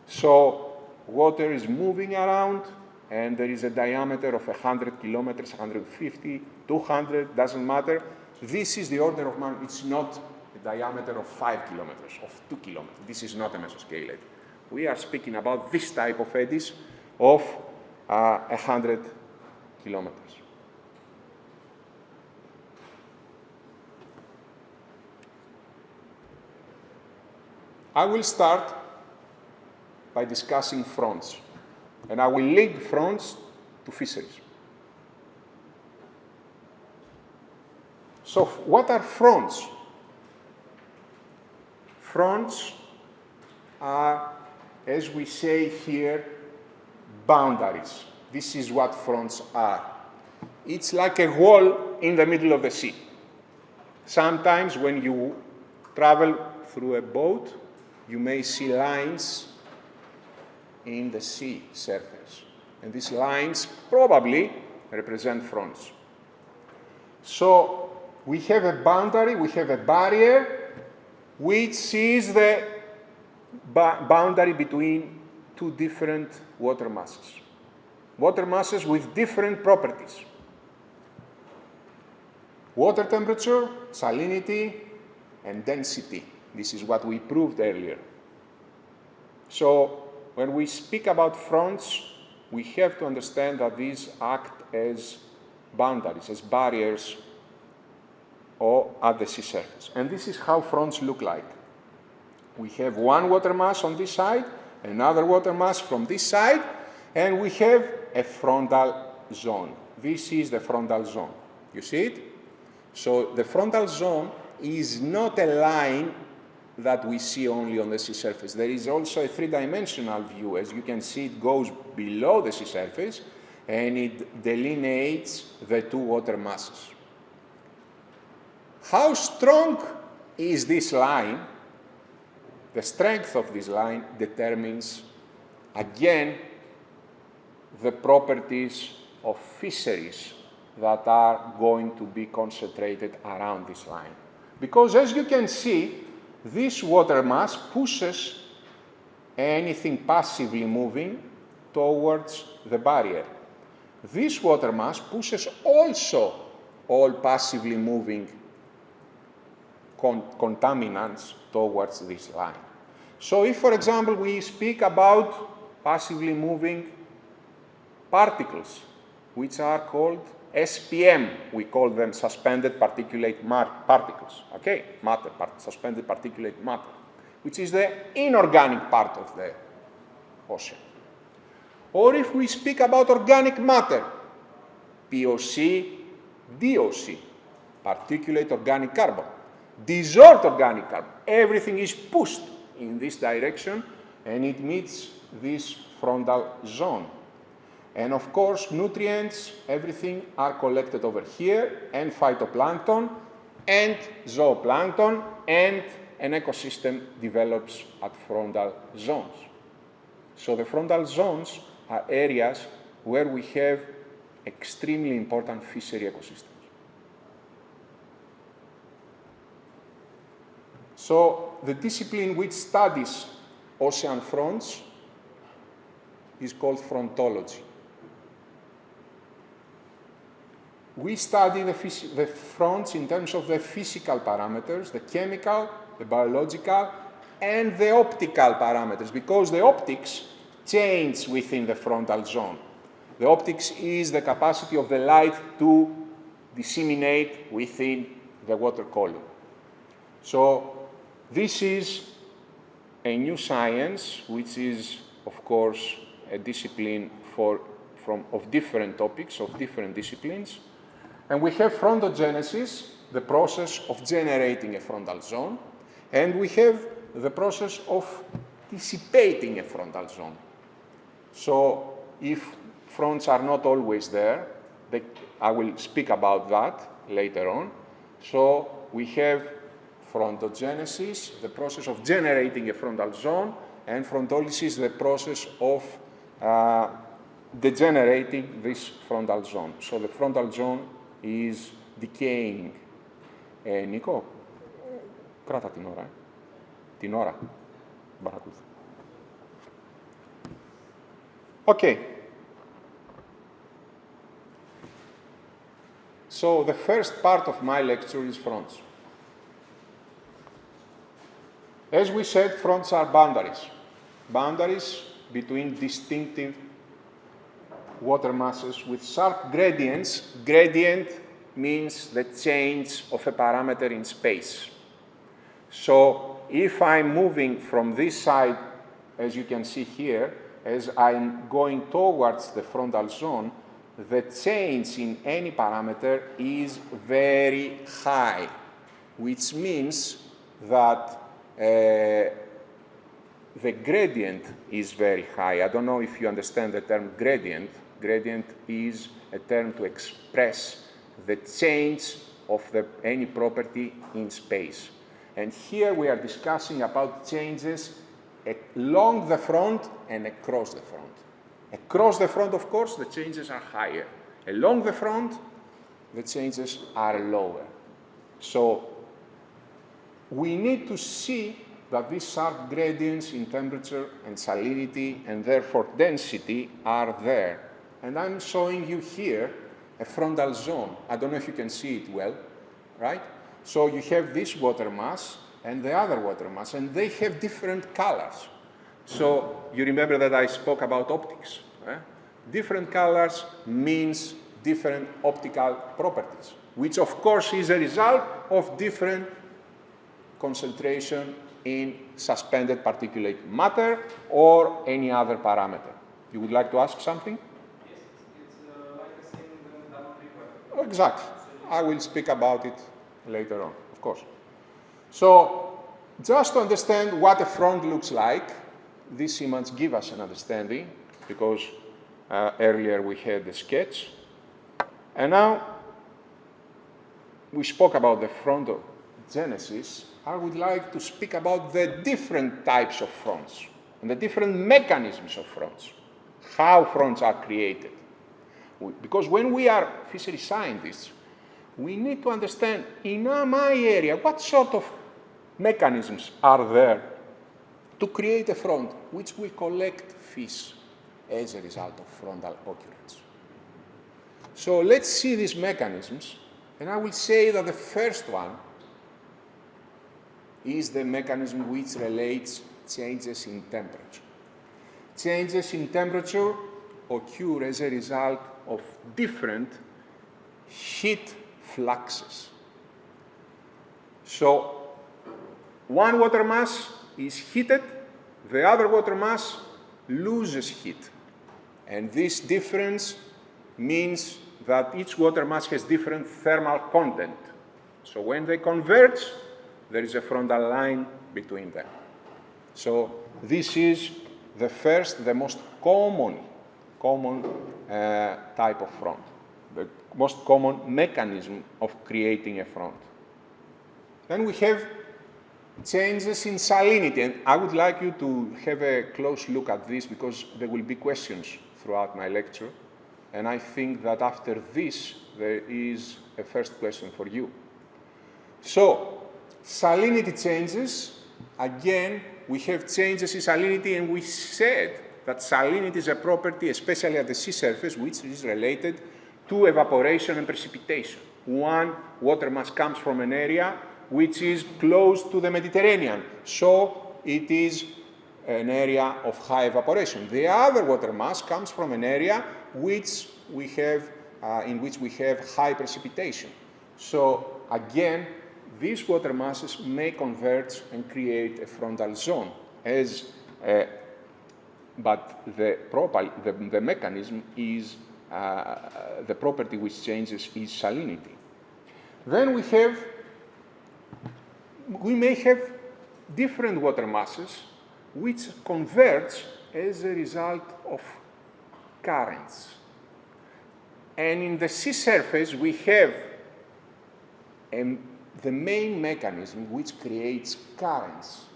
So water is moving around, and there is a diameter of 100 kilometers, 150, 200, doesn't matter. This is the order of magnitude. It's not a diameter of 5 kilometers, of 2 kilometers. This is not a mesoscale eddy. We are speaking about this type of eddies of 100 kilometers. I will start by discussing fronts, and I will link fronts to fisheries. So what are fronts? Fronts are, as we say here, boundaries. This is what fronts are. It's like a wall in the middle of the sea. Sometimes when you travel through a boat, you may see lines in the sea surface. And these lines probably represent fronts. So we have a boundary, we have a barrier, which is the boundary between two different water masses. Water masses with different properties. Water temperature, salinity, and density. This is what we proved earlier. So when we speak about fronts, we have to understand that these act as boundaries, as barriers or at the sea surface. And this is how fronts look like. We have one water mass on this side, another water mass from this side, and we have a frontal zone. This is the frontal zone. You see it? So the frontal zone is not a line that we see only on the sea surface. There is also a three-dimensional view. As you can see, it goes below the sea surface, and it delineates the two water masses. How strong is this line? The strength of this line determines, again, the properties of fisheries that are going to be concentrated around this line. Because as you can see, this water mass pushes anything passively moving towards the barrier. This water mass pushes also all passively moving contaminants towards this line. So if, for example, we speak about passively moving particles, which are called SPM. We call them suspended particulate particles, okay? Suspended particulate matter, which is the inorganic part of the ocean. Or if we speak about organic matter, POC, DOC, particulate organic carbon, dissolved organic carbon. Everything is pushed in this direction, and it meets this frontal zone. And of course, nutrients, everything are collected over here, and phytoplankton, and zooplankton, and an ecosystem develops at frontal zones. So the frontal zones are areas where we have extremely important fishery ecosystems. So the discipline which studies ocean fronts is called frontology. We study the fronts in terms of the physical parameters, the chemical, the biological, and the optical parameters, because the optics change within the frontal zone. The optics is the capacity of the light to disseminate within the water column. So this is a new science, which is, of course, a discipline of different topics, of different disciplines. And we have frontogenesis, the process of generating a frontal zone, and we have the process of dissipating a frontal zone. So if fronts are not always there, I will speak about that later on. So we have frontogenesis, the process of generating a frontal zone, and frontolysis, the process of degenerating this frontal zone. So the frontal zone is decaying. Νίκο, κράτα την ώρα. Την ώρα. Παρακολουθώ. Okay. So the first part of my lecture is fronts. As we said, fronts are boundaries. Boundaries between distinctive water masses with sharp gradients. Gradient means the change of a parameter in space. So if I'm moving from this side, as you can see here, as I'm going towards the frontal zone, the change in any parameter is very high, which means that the gradient is very high. I don't know if you understand the term gradient. Gradient is a term to express the change of any property in space. And here we are discussing about changes along the front and across the front. Across the front, of course, the changes are higher. Along the front, the changes are lower. So we need to see that these sharp gradients in temperature and salinity and therefore density are there. And I'm showing you here a frontal zone. I don't know if you can see it well, right? So you have this water mass and the other water mass, and they have different colors. So you remember that I spoke about optics. Different colors means different optical properties, which of course is a result of different concentration in suspended particulate matter or any other parameter. You would like to ask something? Yes, it's like the same double frequency. Exactly. I will speak about it later on, of course. So just to understand what a front looks like, this image gives us an understanding, because earlier we had the sketch. And now we spoke about the frontogenesis. I would like to speak about the different types of fronts and the different mechanisms of fronts, how fronts are created. Because when we are fishery scientists, we need to understand in my area what sort of mechanisms are there to create a front which will collect fish as a result of frontal occurrence. So let's see these mechanisms, and I will say that the first one is the mechanism which relates changes in temperature. Changes in temperature occur as a result of different heat fluxes. So one water mass is heated, the other water mass loses heat. And this difference means that each water mass has different thermal content. So when they converge, there is a frontal line between them. So this is the first, the most common type of front, the most common mechanism of creating a front. Then we have changes in salinity, and I would like you to have a close look at this because there will be questions throughout my lecture, and I think that after this there is a first question for you. So, salinity changes, again, we have changes in salinity, and we said that salinity is a property, especially at the sea surface, which is related to evaporation and precipitation. One water mass comes from an area which is close to the Mediterranean, so it is an area of high evaporation. The other water mass comes from an area which we have, in which we have high precipitation. So again, these water masses may converge and create a frontal zone, but the mechanism is, the property which changes is salinity. Then we may have different water masses which converge as a result of currents. And in the sea surface, we have the main mechanism which creates currents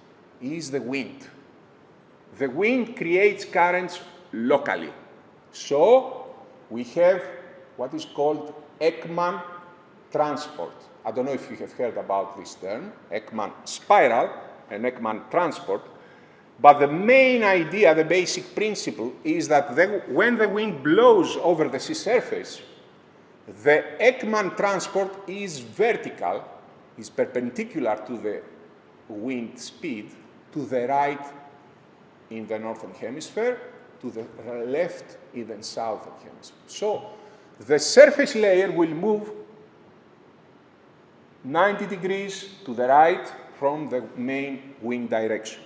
is the wind. The wind creates currents locally. So we have what is called Ekman transport. I don't know if you have heard about this term, Ekman spiral and Ekman transport, but the main idea, the basic principle, is that when the wind blows over the sea surface, the Ekman transport is vertical, is perpendicular to the wind speed, to the right in the northern hemisphere, to the left in the southern hemisphere. So the surface layer will move 90 degrees to the right from the main wind direction.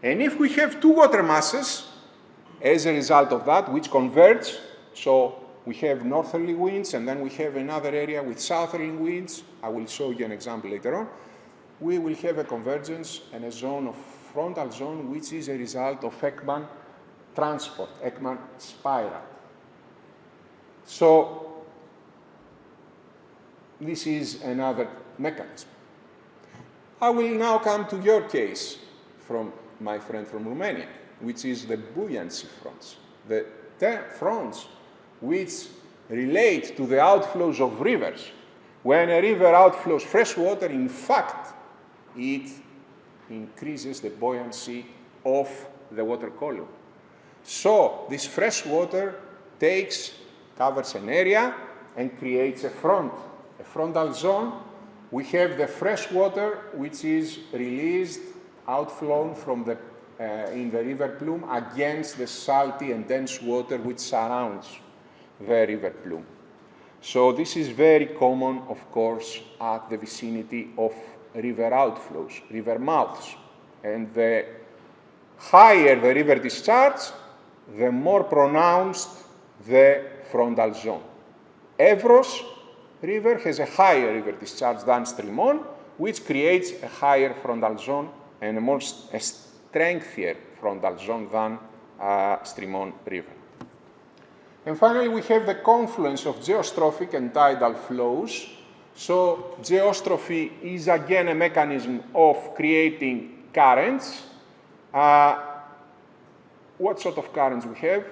And if we have two water masses, as a result of that, which converge, so we have northerly winds, and then we have another area with southerly winds. I will show you an example later on. We will have a convergence and a zone of frontal zone, which is a result of Ekman transport, Ekman spiral. So this is another mechanism. I will now come to your case from my friend from Romania, which is the buoyancy fronts. The fronts which relate to the outflows of rivers. When a river outflows fresh water, in fact, it increases the buoyancy of the water column. So this fresh water covers an area and creates a frontal zone. We have the fresh water which is released, outflown from in the river plume against the salty and dense water which surrounds the river plume. So this is very common, of course, at the vicinity of river outflows, river mouths. And the higher the river discharge, the more pronounced the frontal zone. Evros River has a higher river discharge than Strymon, which creates a higher frontal zone and a strengthier frontal zone than Strymon River. And finally, we have the confluence of geostrophic and tidal flows. So geostrophy is again a mechanism of creating currents. What sort of currents we have?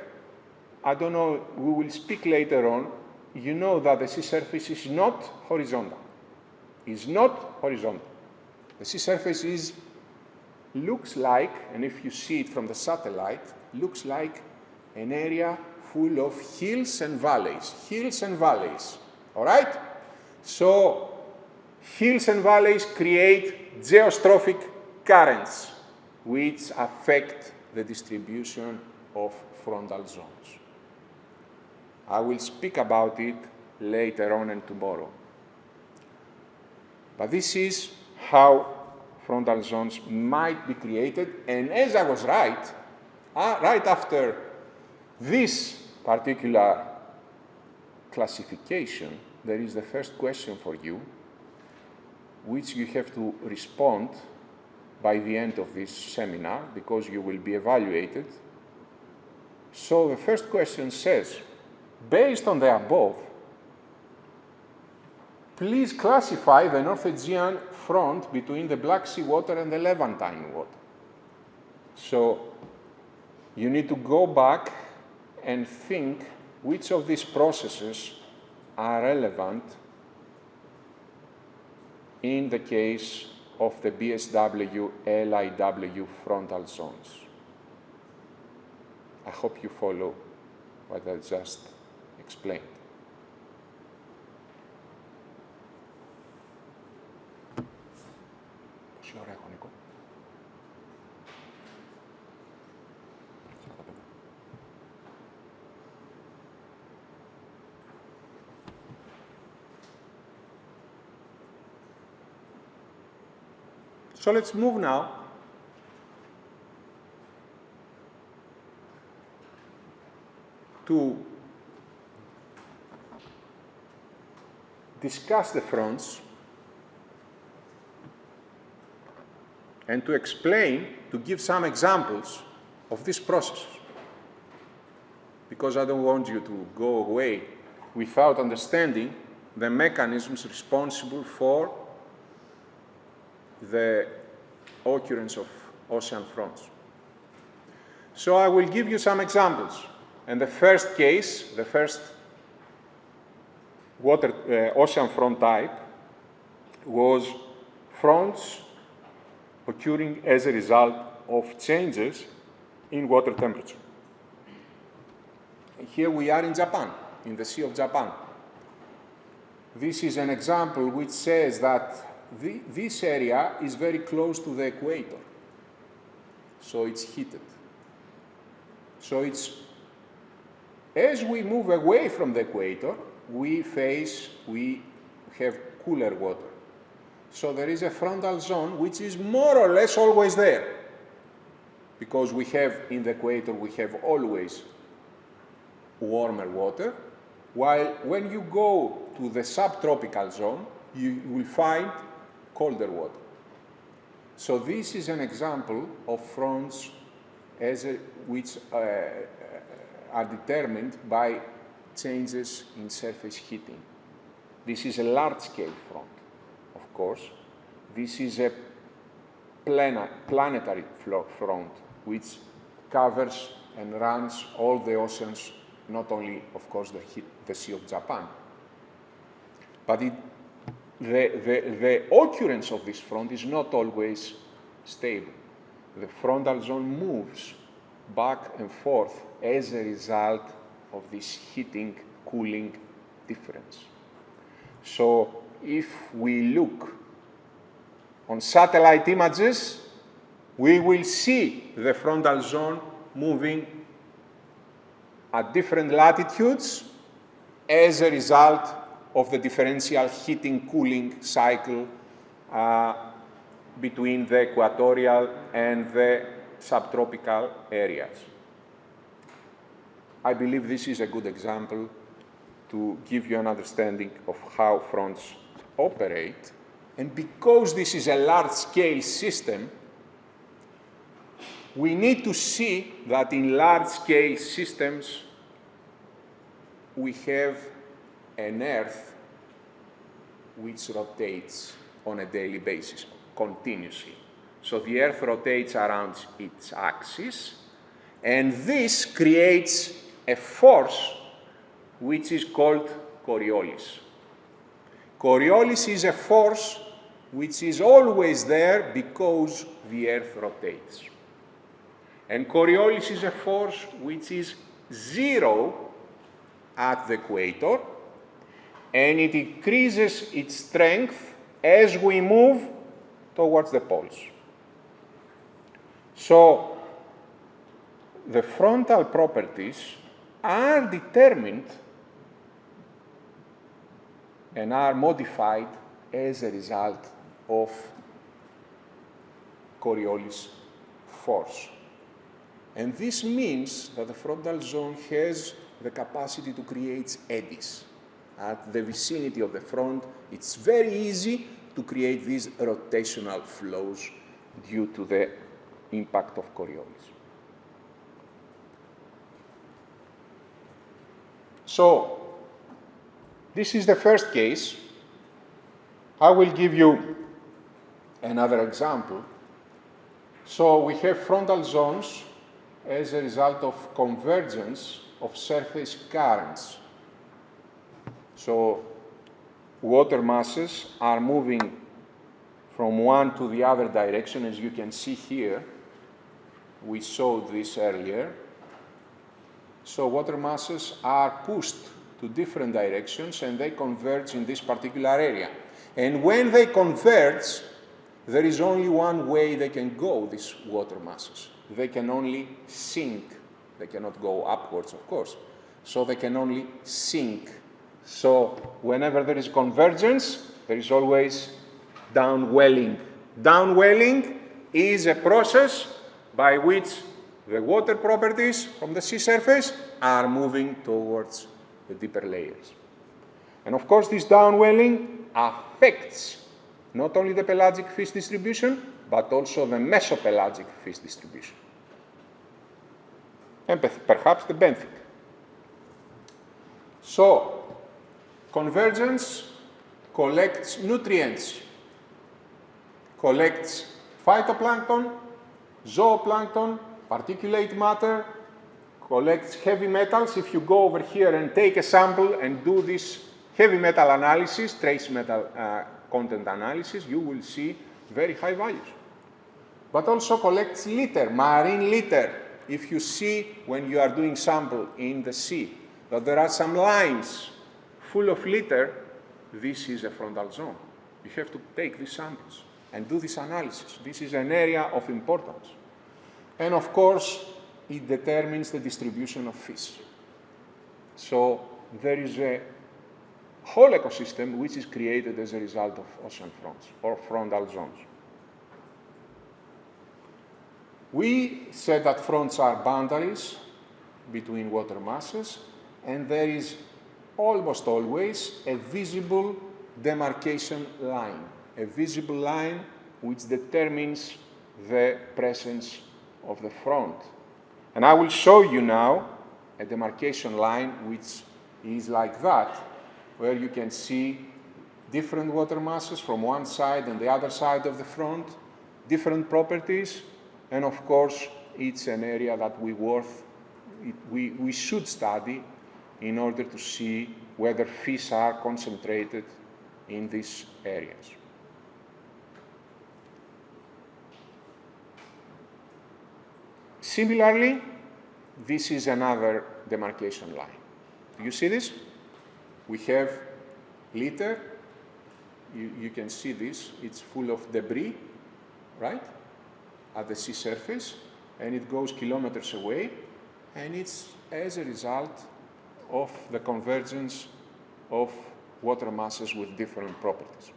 I don't know, we will speak later on. You know that the sea surface is not horizontal. It's not horizontal. The sea surface looks like, and if you see it from the satellite, looks like an area full of hills and valleys, all right? So hills and valleys create geostrophic currents which affect the distribution of frontal zones. I will speak about it later on and tomorrow. But this is how frontal zones might be created, and as I was right after this particular classification, there is the first question for you, which you have to respond by the end of this seminar, because you will be evaluated. So the first question says, based on the above, please classify the North Aegean front between the Black Sea water and the Levantine water. So you need to go back and think which of these processes are relevant in the case of the BSW, LIW frontal zones. I hope you follow what I just explained. Πόση ώρα έχω, Νίκο? 45. So let's move now to discuss the fronts and to explain, to give some examples of this process. Because I don't want you to go away without understanding the mechanisms responsible for the occurrence of ocean fronts. So I will give you some examples. And the first case, the first ocean front type was fronts occurring as a result of changes in water temperature. Here we are in Japan, in the Sea of Japan. This is an example which says that this area is very close to the equator, so it's heated. So as we move away from the equator, we have cooler water. So there is a frontal zone which is more or less always there, because we have in the equator, we have always warmer water, while when you go to the subtropical zone, you will find colder water. So this is an example of fronts which are determined by changes in surface heating. This is a large-scale front, of course. This is a planetary front, which covers and runs all the oceans, not only, of course, the Sea of Japan. But the occurrence of this front is not always stable. The frontal zone moves back and forth as a result of this heating, cooling difference. So if we look on satellite images, we will see the frontal zone moving at different latitudes as a result of the differential heating-cooling cycle between the equatorial and the subtropical areas. I believe this is a good example to give you an understanding of how fronts operate. And because this is a large-scale system, we need to see that in large-scale systems, we have an Earth which rotates on a daily basis, continuously. So the Earth rotates around its axis, and this creates a force which is called Coriolis. Coriolis is a force which is always there because the Earth rotates. And Coriolis is a force which is zero at the equator, and it increases its strength as we move towards the poles. So the frontal properties are determined and are modified as a result of Coriolis force. And this means that the frontal zone has the capacity to create eddies. At the vicinity of the front, it's very easy to create these rotational flows due to the impact of Coriolis. So, this is the first case. I will give you another example. So, we have frontal zones as a result of convergence of surface currents. So, water masses are moving from one to the other direction, as you can see here. We saw this earlier. So, water masses are pushed to different directions and they converge in this particular area. And when they converge, there is only one way they can go, these water masses. They can only sink. They cannot go upwards, of course. So they can only sink. So whenever there is convergence, there is always downwelling. Downwelling is a process by which the water properties from the sea surface are moving towards the deeper layers. And of course, this downwelling affects not only the pelagic fish distribution, but also the mesopelagic fish distribution. And perhaps the benthic. So, convergence collects nutrients, collects phytoplankton, zooplankton, particulate matter, collects heavy metals. If you go over here and take a sample and do this heavy metal analysis, trace metal content analysis, you will see very high values. But also collects litter, marine litter. If you see when you are doing sample in the sea that there are some lines full of litter, this is a frontal zone. You have to take these samples and do this analysis. This is an area of importance. And of course, it determines the distribution of fish. So there is a whole ecosystem which is created as a result of ocean fronts or frontal zones. We said that fronts are boundaries between water masses, and there is almost always a visible demarcation line, a visible line which determines the presence of the front. And I will show you now a demarcation line which is like that, where you can see different water masses from one side and the other side of the front, different properties, and of course, it's an area that we should study in order to see whether fish are concentrated in these areas. Similarly, this is another demarcation line. Do you see this? We have litter. You can see this. It's full of debris, right, at the sea surface, and it goes kilometers away, and it's as a result of the convergence of water masses with different properties.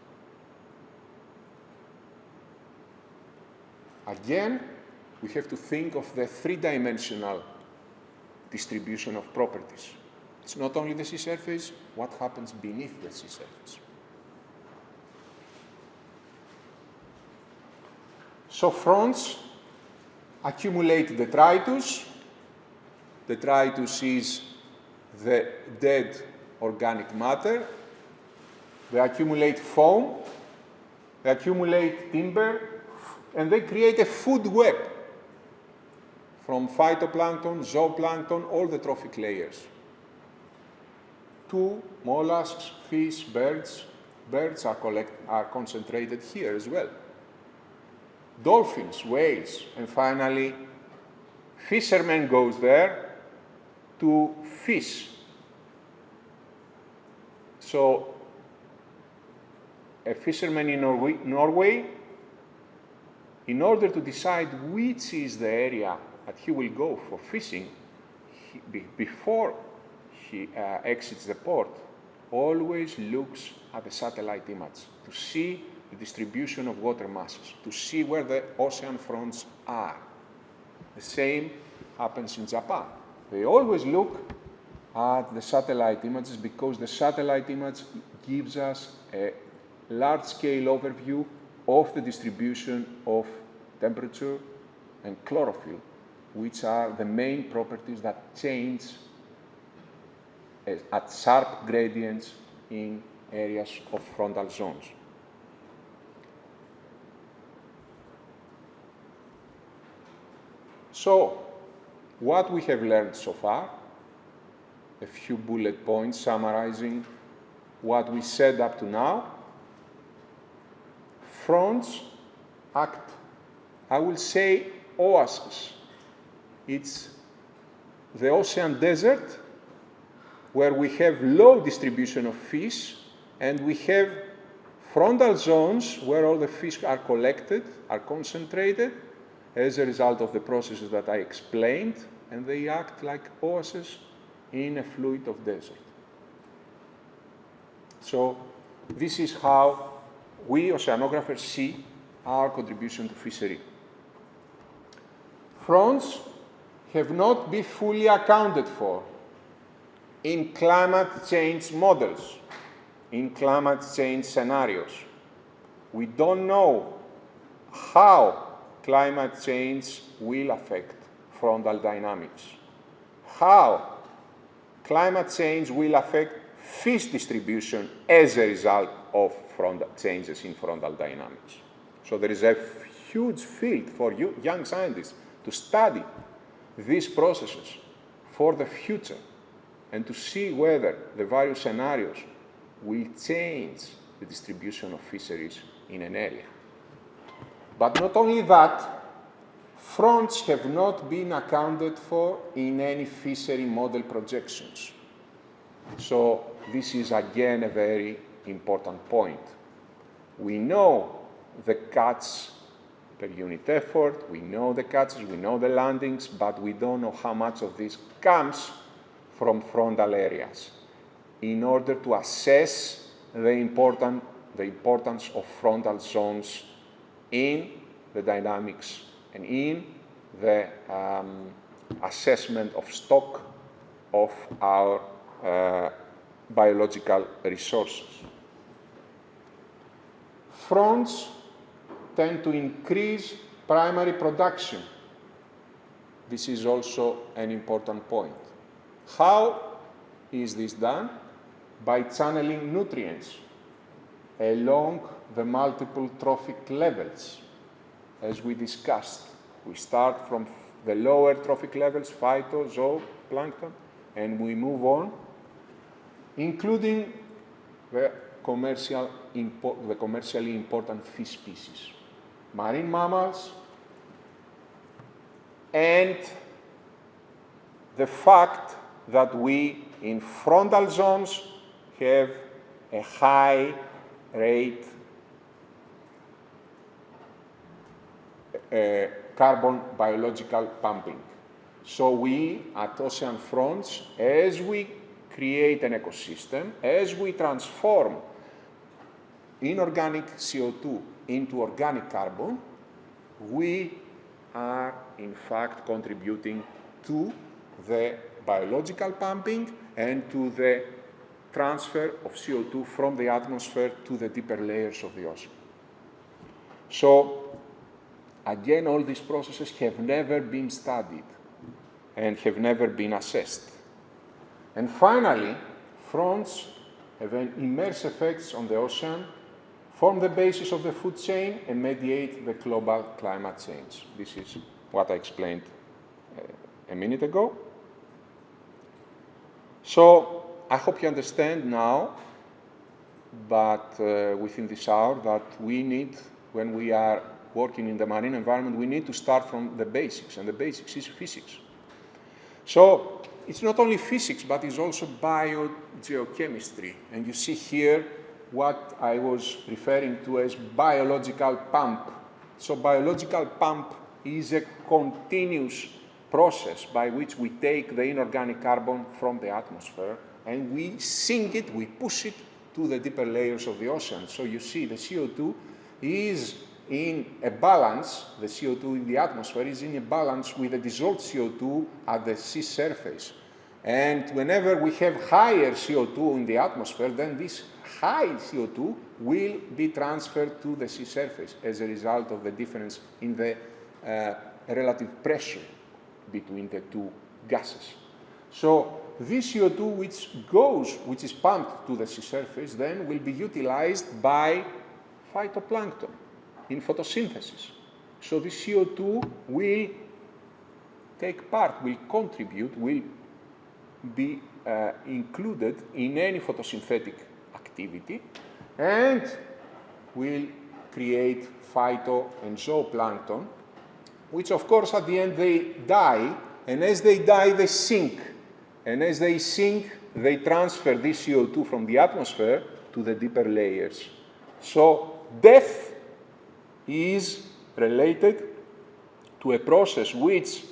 Again, we have to think of the three-dimensional distribution of properties. It's not only the sea surface, what happens beneath the sea surface. So fronts accumulate detritus. Detritus is the dead organic matter. They accumulate foam, they accumulate timber, and they create a food web from phytoplankton, zooplankton, all the trophic layers. To mollusks, fish, birds. Birds are concentrated here as well. Dolphins, whales, and finally, fishermen goes there to fish. So, a fisherman in Norway, in order to decide which is the area that he will go for fishing, before he exits the port, always looks at the satellite image to see the distribution of water masses, to see where the ocean fronts are. The same happens in Japan. They always look at the satellite images because the satellite image gives us a large-scale overview of the distribution of temperature and chlorophyll, which are the main properties that change at sharp gradients in areas of frontal zones. So, what we have learned so far, a few bullet points summarizing what we said up to now. Fronts act, I will say, oases. It's the ocean desert where we have low distribution of fish, and we have frontal zones where all the fish are collected, are concentrated, as a result of the processes that I explained, and they act like oases in a fluid of desert. So this is how we oceanographers see our contribution to fishery. Fronts have not been fully accounted for in climate change models, in climate change scenarios. We don't know how climate change will affect frontal dynamics, how climate change will affect fish distribution as a result of changes in frontal dynamics. So there is a huge field for you young scientists to study these processes for the future and to see whether the various scenarios will change the distribution of fisheries in an area. But not only that, fronts have not been accounted for in any fishery model projections. So this is again a very important point. We know the catch per unit effort, we know the catches, we know the landings, but we don't know how much of this comes from frontal areas. In order to assess the importance of frontal zones in the dynamics and in the assessment of stock of our biological resources. Fronts tend to increase primary production. This is also an important point. How is this done? By channeling nutrients along the multiple trophic levels. As we discussed, we start from the lower trophic levels, phyto, zoo, plankton, and we move on, including the commercially important fish species, marine mammals, and the fact that we, in frontal zones, have a high rate carbon biological pumping. So we, at ocean fronts, as we create an ecosystem, as we transform inorganic CO2 into organic carbon, we are in fact contributing to the biological pumping and to the transfer of CO2 from the atmosphere to the deeper layers of the ocean. So, again, all these processes have never been studied and have never been assessed. And finally, fronts have immense effects on the ocean, form the basis of the food chain, and mediate the global climate change. This is what I explained a minute ago. So I hope you understand now, but within this hour, that we need, when we are working in the marine environment, we need to start from the basics, and the basics is physics. So it's not only physics, but it's also biogeochemistry. And you see here what I was referring to as biological pump. So biological pump is a continuous process by which we take the inorganic carbon from the atmosphere and we sink it, we push it to the deeper layers of the ocean. So you see the CO2 is in a balance, the CO2 in the atmosphere is in a balance with the dissolved CO2 at the sea surface. And whenever we have higher CO2 in the atmosphere, then this high CO2 will be transferred to the sea surface as a result of the difference in the relative pressure between the two gases. So this CO2 which is pumped to the sea surface, then will be utilized by phytoplankton in photosynthesis. So this CO2 will take part, will contribute, will be included in any photosynthetic activity and will create phyto and zooplankton, which of course at the end they die, and as they die they sink. And as they sink, they transfer this CO2 from the atmosphere to the deeper layers. So death is related to a process which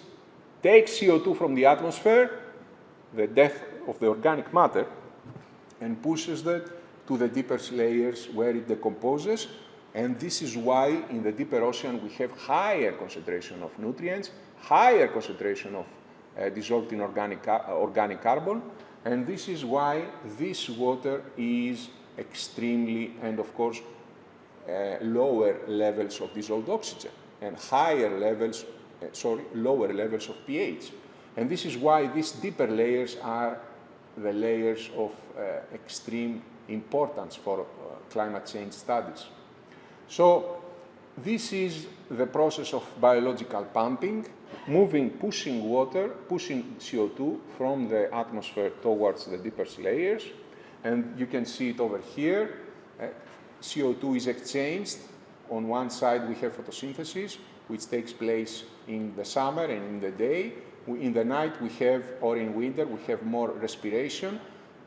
takes CO2 from the atmosphere, the death of the organic matter, and pushes that to the deeper layers where it decomposes. And this is why in the deeper ocean we have higher concentration of nutrients, higher concentration of dissolved in organic carbon, and this is why this water is extremely, and of course, lower levels of dissolved oxygen and lower levels of pH. And this is why these deeper layers are the layers of extreme importance for climate change studies. So this is the process of biological pumping, pushing CO2 from the atmosphere towards the deeper layers. And you can see it over here. CO2 is exchanged. On one side, we have photosynthesis, which takes place in the summer and in the day. In the night, or in winter, we have more respiration.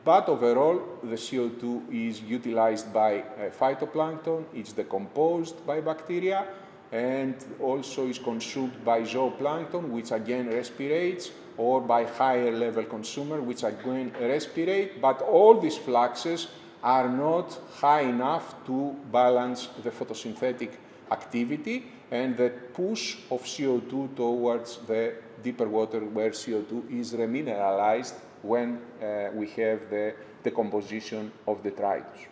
But overall, the CO2 is utilized by phytoplankton, it's decomposed by bacteria, and also is consumed by zooplankton, which again respirates, or by higher level consumer, which again respirate. But all these fluxes are not high enough to balance the photosynthetic activity and the push of CO2 towards the deeper water where CO2 is remineralized when we have the decomposition of detritus.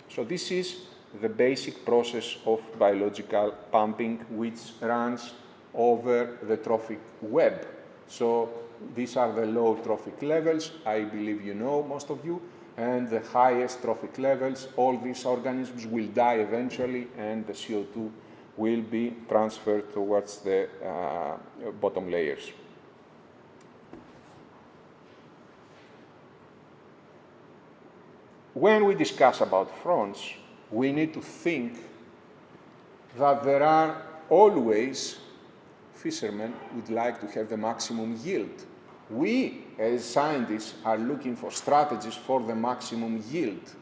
So this is the basic process of biological pumping which runs over the trophic web. So these are the low trophic levels, I believe you know, most of you, and the highest trophic levels, all these organisms will die eventually and the CO2 will be transferred towards the bottom layers. When we discuss about fronts, we need to think that there are always fishermen who would like to have the maximum yield. We, as scientists, are looking for strategies for the maximum yield.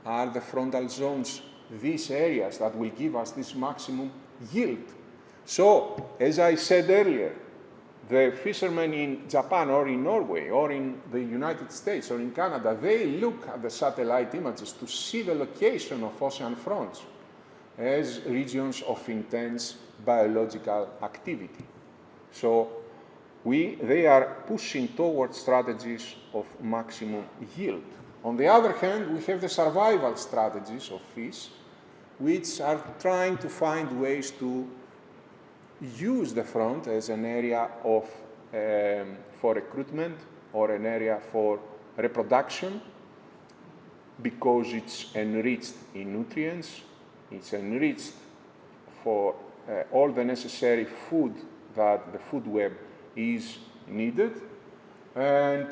Are the frontal zones these areas that will give us this maximum yield? So, as I said earlier, the fishermen in Japan or in Norway or in the United States or in Canada, they look at the satellite images to see the location of ocean fronts as regions of intense biological activity. So they are pushing towards strategies of maximum yield. On the other hand, we have the survival strategies of fish, which are trying to find ways to use the front as an area of, for recruitment or an area for reproduction because it's enriched in nutrients, it's enriched for all the necessary food that the food web is needed, and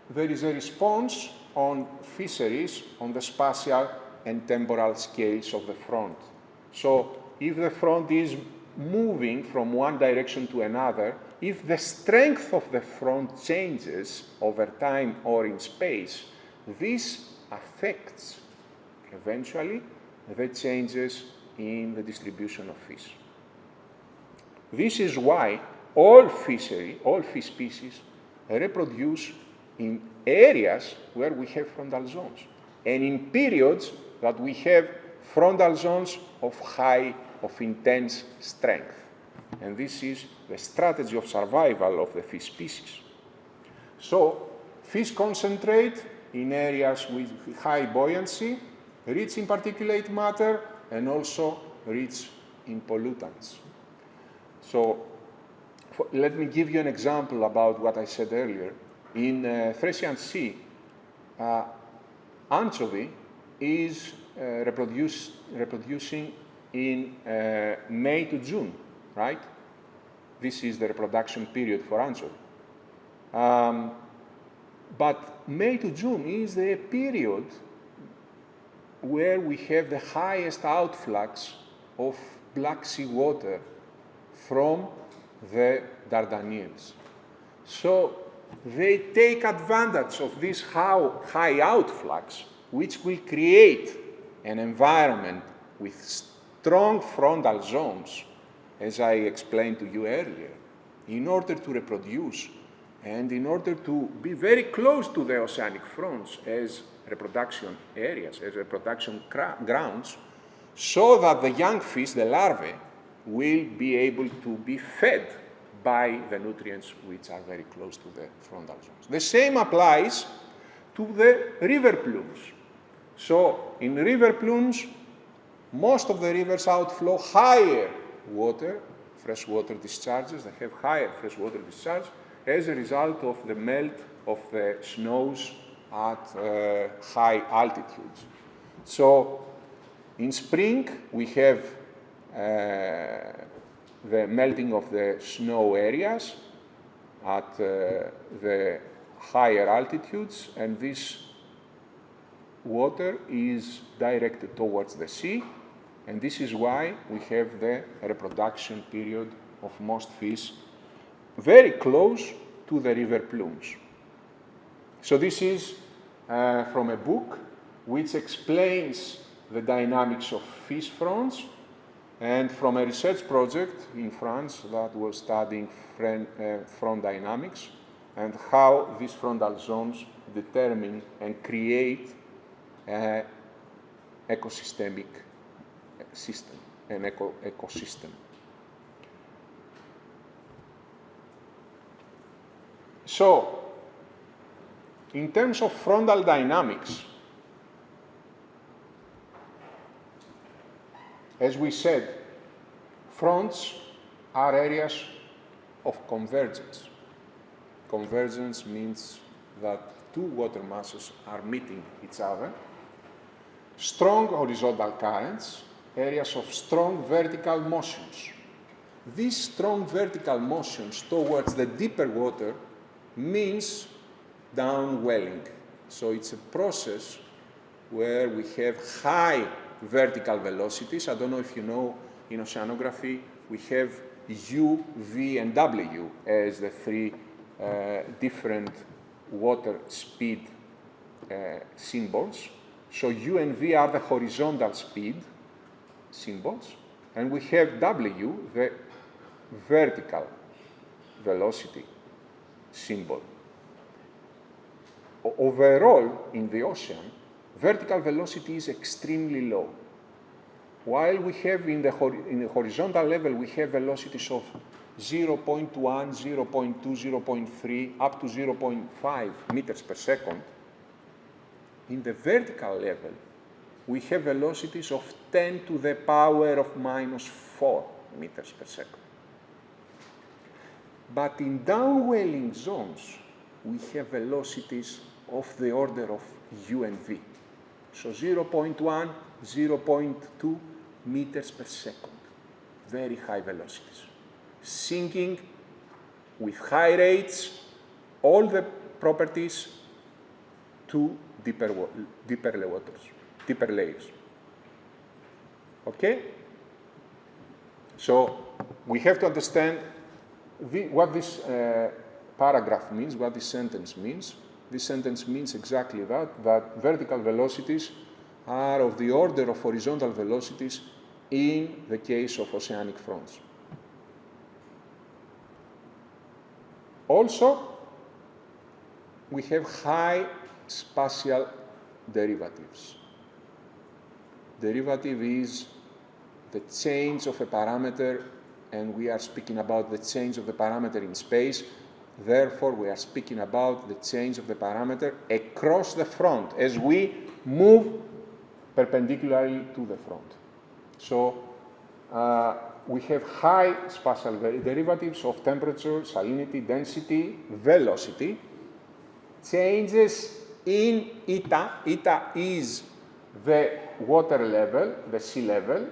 there is a response on fisheries on the spatial and temporal scales of the front. So if the front is moving from one direction to another, if the strength of the front changes over time or in space, this affects eventually the changes in the distribution of fish. This is why all fish species reproduce in areas where we have frontal zones, and in periods that we have frontal zones of intense strength. And this is the strategy of survival of the fish species. So, fish concentrate in areas with high buoyancy, rich in particulate matter, and also rich in pollutants. So, let me give you an example about what I said earlier. In Thracian Sea, anchovy is reproducing in May to June, right? This is the reproduction period for anchovy. But May to June is the period where we have the highest outflux of Black Sea water from the Dardanelles. So they take advantage of this high outflux, which will create an environment with strong frontal zones, as I explained to you earlier, in order to reproduce and in order to be very close to the oceanic fronts as reproduction areas, as reproduction grounds, so that the young fish, the larvae, will be able to be fed by the nutrients which are very close to the frontal zones. The same applies to the river plumes. So in river plumes, most of the rivers outflow higher water, freshwater discharges, they have higher freshwater discharge as a result of the melt of the snows at high altitudes. So in spring, we have the melting of the snow areas at the higher altitudes, and this water is directed towards the sea, and this is why we have the reproduction period of most fish very close to the river plumes. So this is from a book which explains the dynamics of fish fronts, and from a research project in France that was studying front dynamics and how these frontal zones determine and create an ecosystemic system, an ecosystem. So, in terms of frontal dynamics, as we said, fronts are areas of convergence. Convergence means that two water masses are meeting each other. Strong horizontal currents, areas of strong vertical motions. These strong vertical motions towards the deeper water means downwelling. So it's a process where we have high vertical velocities. I don't know if you know, in oceanography, we have U, V, and W as the three different water speed symbols. So U and V are the horizontal speed symbols, and we have W, the vertical velocity symbol. Overall, in the ocean, vertical velocity is extremely low. While we have in the horizontal level, we have velocities of 0.1, 0.2, 0.3, up to 0.5 meters per second. In the vertical level, we have velocities of 10 to the power of minus 4 meters per second. But in downwelling zones, we have velocities of the order of U and V. So 0.1, 0.2 meters per second, very high velocities. Sinking with high rates, all the properties to deeper layers. Okay? So we have to understand what this paragraph means, what this sentence means. This sentence means exactly that vertical velocities are of the order of horizontal velocities in the case of oceanic fronts. also, we have high spatial derivatives. Derivative is the change of a parameter, and we are speaking about the change of the parameter in space. Therefore, we are speaking about the change of the parameter across the front as we move perpendicularly to the front. So we have high spatial derivatives of temperature, salinity, density, velocity. Changes in eta. Eta is the water level, the sea level,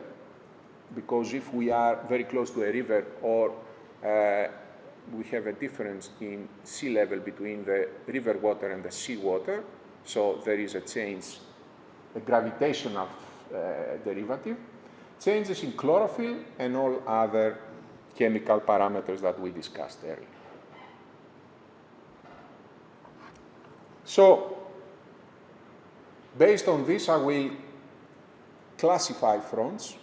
because if we are very close to a river or we have a difference in sea level between the river water and the sea water, so there is a change, a gravitational derivative, changes in chlorophyll and all other chemical parameters that we discussed earlier. So, based on this, I will classify fronts,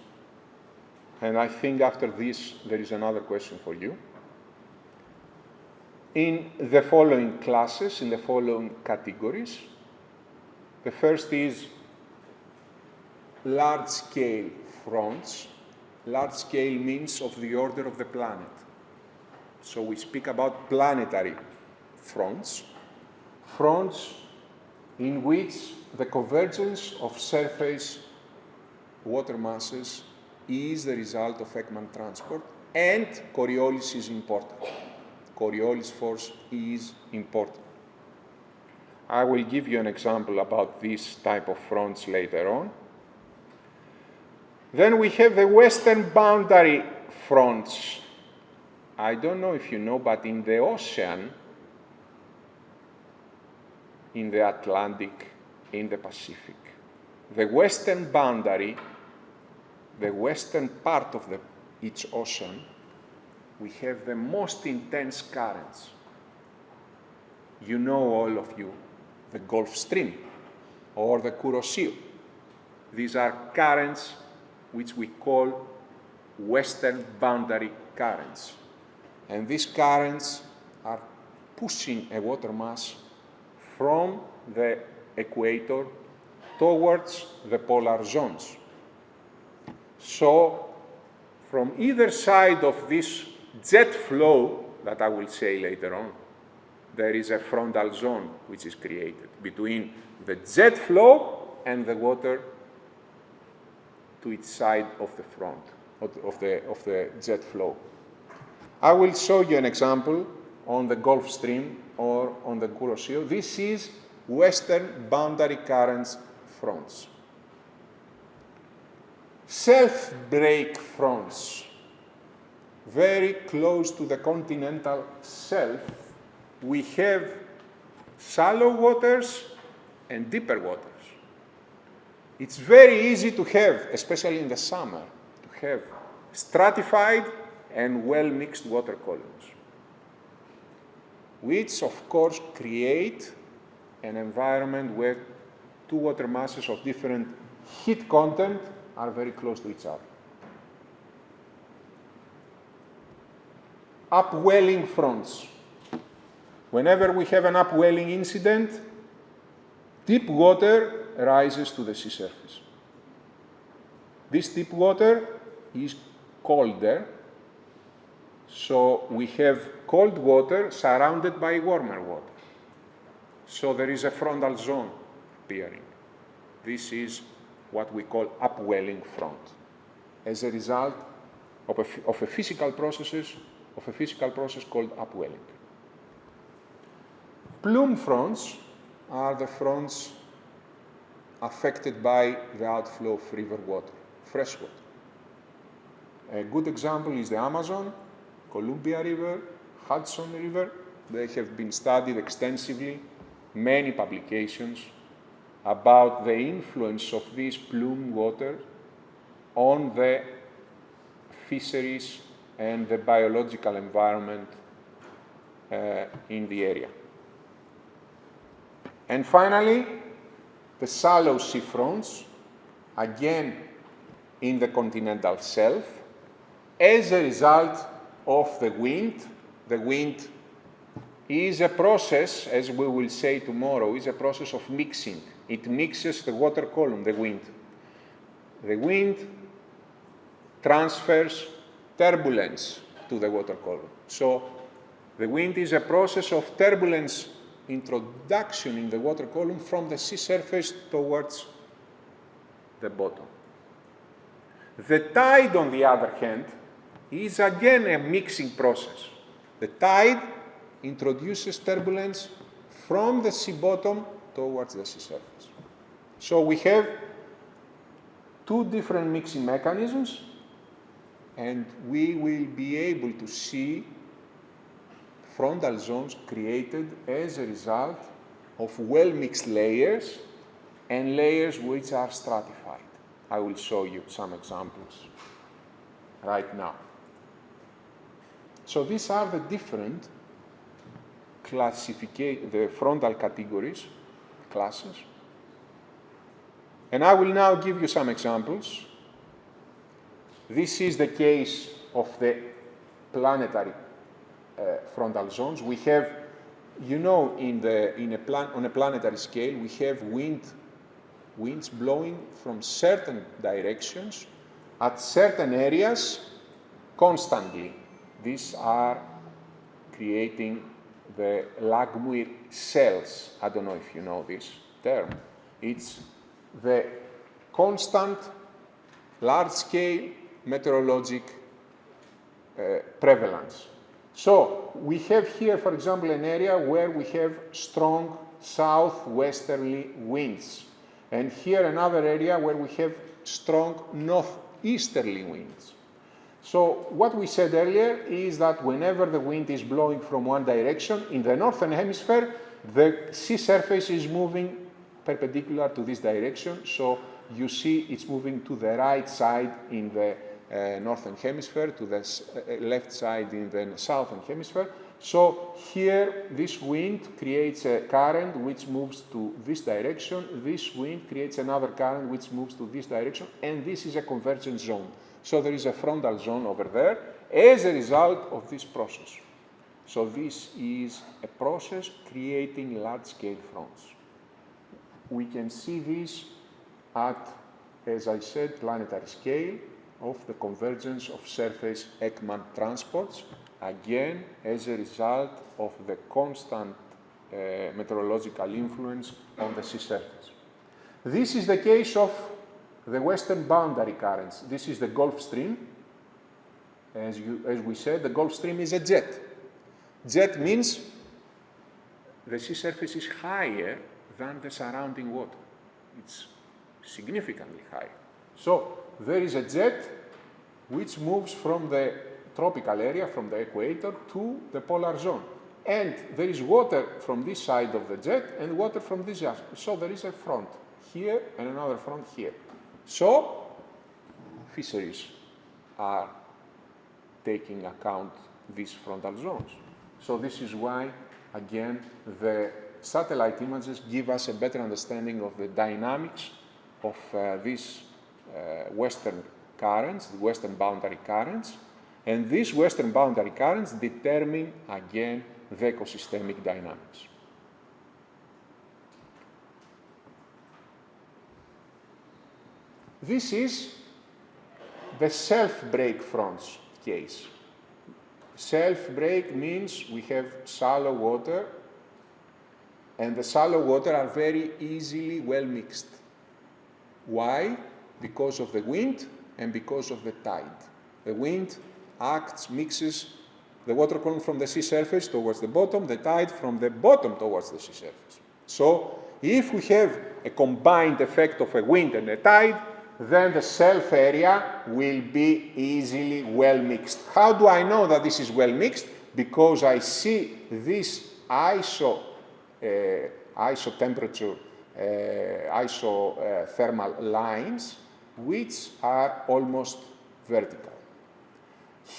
and I think after this there is another question for you. In the following classes, in the following categories. The first is large-scale fronts. Large-scale means of the order of the planet. So we speak about planetary fronts. Fronts in which the convergence of surface water masses is the result of Ekman transport, and Coriolis is important. Coriolis force is important. I will give you an example about this type of fronts later on. Then we have the western boundary fronts. I don't know if you know, but in the ocean, in the Atlantic, in the Pacific, the western boundary, the western part of each ocean, we have the most intense currents. You know, all of you, the Gulf Stream or the Kuroshio. These are currents which we call western boundary currents. And these currents are pushing a water mass from the equator towards the polar zones. So, from either side of this jet flow, that I will say later on, there is a frontal zone which is created between the jet flow and the water to each side of the front, of the jet flow. I will show you an example on the Gulf Stream or on the Kuroshio. This is western boundary currents fronts. Self-break fronts, very close to the continental shelf, we have shallow waters and deeper waters. It's very easy to have, especially in the summer, to have stratified and well-mixed water columns, which of course create an environment where two water masses of different heat content are very close to each other. Upwelling fronts. Whenever we have an upwelling incident, deep water rises to the sea surface. This deep water is colder, so we have cold water surrounded by warmer water. So there is a frontal zone appearing. This is what we call upwelling front, as a result of a physical process called upwelling. Plume fronts are the fronts affected by the outflow of river water, fresh water. A good example is the Amazon, Columbia River, Hudson River. They have been studied extensively, many publications about the influence of this plume water on the fisheries and the biological environment in the area. And finally, the shallow sea fronts, again in the continental shelf, as a result of the wind is a process, as we will say tomorrow, is a process of mixing. It mixes the water column, the wind. The wind transfers turbulence to the water column. So the wind is a process of turbulence introduction in the water column from the sea surface towards the bottom. The tide, on the other hand, is again a mixing process. The tide introduces turbulence from the sea bottom towards the sea surface. So we have two different mixing mechanisms, and we will be able to see frontal zones created as a result of well-mixed layers and layers which are stratified. I will show you some examples right now. So these are the different the frontal categories, classes. And I will now give you some examples. This is the case of the planetary frontal zones. We have, you know, on a planetary scale, we have winds blowing from certain directions at certain areas constantly. These are creating the Langmuir cells. I don't know if you know this term. It's the constant, large-scale meteorologic prevalence. So we have here, for example, an area where we have strong southwesterly winds. And here another area where we have strong northeasterly winds. So what we said earlier is that whenever the wind is blowing from one direction, in the northern hemisphere, the sea surface is moving perpendicular to this direction. So you see it's moving to the right side in the northern hemisphere, to the left side in the southern hemisphere. So here, this wind creates a current which moves to this direction. This wind creates another current which moves to this direction, and this is a convergence zone. So there is a frontal zone over there as a result of this process. So this is a process creating large-scale fronts. We can see this at, as I said, planetary scale of the convergence of surface Ekman transports, again, as a result of the constant meteorological influence on the sea surface. This is the case of the western boundary currents. This is the Gulf Stream. As we said, the Gulf Stream is a jet. Jet means the sea surface is higher than the surrounding water. It's significantly higher. So there is a jet which moves from the tropical area, from the equator, to the polar zone. And there is water from this side of the jet and water from this side. So there is a front here and another front here. So fisheries are taking account these frontal zones. So this is why, again, the satellite images give us a better understanding of the dynamics of these western currents, the western boundary currents, and these western boundary currents determine, again, the ecosystemic dynamics. This is the self-break fronts case. Self-break means we have shallow water, and the shallow water are very easily well mixed. Why? Because of the wind and because of the tide. The wind acts, mixes the water column from the sea surface towards the bottom, the tide from the bottom towards the sea surface. So if we have a combined effect of a wind and a tide, then the self area will be easily well mixed. How do I know that this is well mixed? Because I see these isothermal lines, which are almost vertical.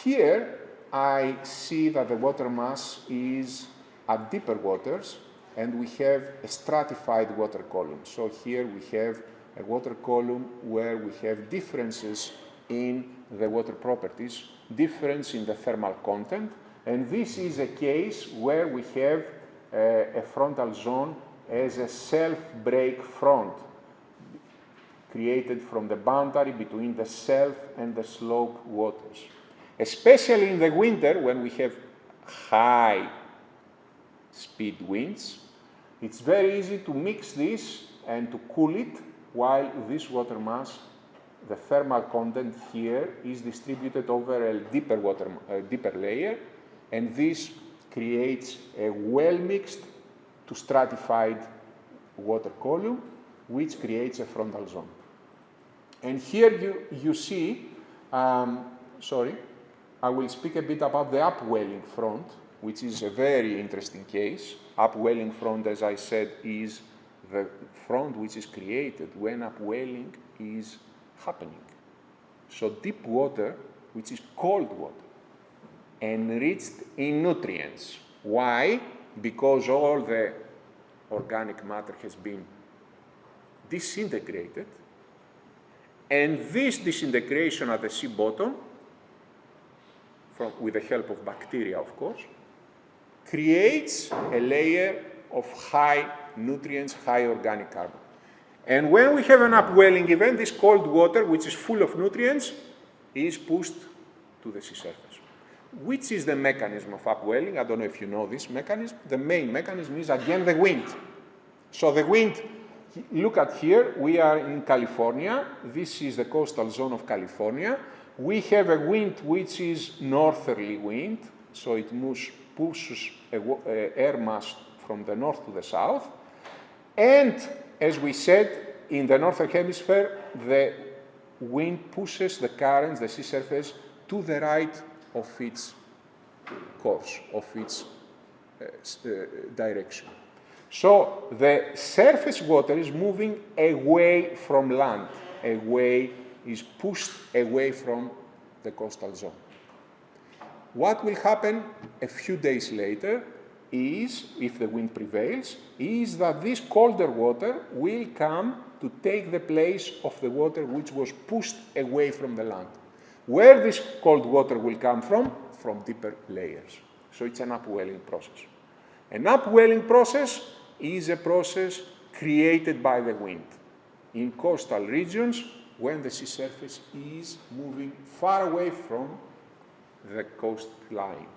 Here, I see that the water mass is at deeper waters, and we have a stratified water column. So here we have a water column where we have differences in the water properties, difference in the thermal content, And this is a case where we have a frontal zone as a self-break front created from the boundary between the self and the slope waters. Especially in the winter when we have high speed winds, it's very easy to mix this and to cool it while this water mass, the thermal content here, is distributed over a deeper layer, and this creates a well-mixed to stratified water column, which creates a frontal zone. And here you see, sorry, I will speak a bit about the upwelling front, which is a very interesting case. Upwelling front, as I said, is the front which is created when upwelling is happening. So deep water, which is cold water, enriched in nutrients. Why? Because all the organic matter has been disintegrated, and this disintegration at the sea bottom, with the help of bacteria, of course, creates a layer of high nutrients, high organic carbon. And when we have an upwelling event, this cold water, which is full of nutrients, is pushed to the sea surface. Which is the mechanism of upwelling? I don't know if you know this mechanism. The main mechanism is, again, the wind. So the wind, look at here, we are in California. This is the coastal zone of California. We have a wind which is northerly wind, so it pushes air mass from the north to the south. And as we said, in the northern hemisphere, the wind pushes the currents, the sea surface, to the right of its course, of its direction. So the surface water is moving away from land, is pushed away from the coastal zone. What will happen a few days later is, if the wind prevails, is that this colder water will come to take the place of the water which was pushed away from the land. Where this cold water will come from? From deeper layers. So it's an upwelling process. An upwelling process is a process created by the wind in coastal regions when the sea surface is moving far away from the coastline.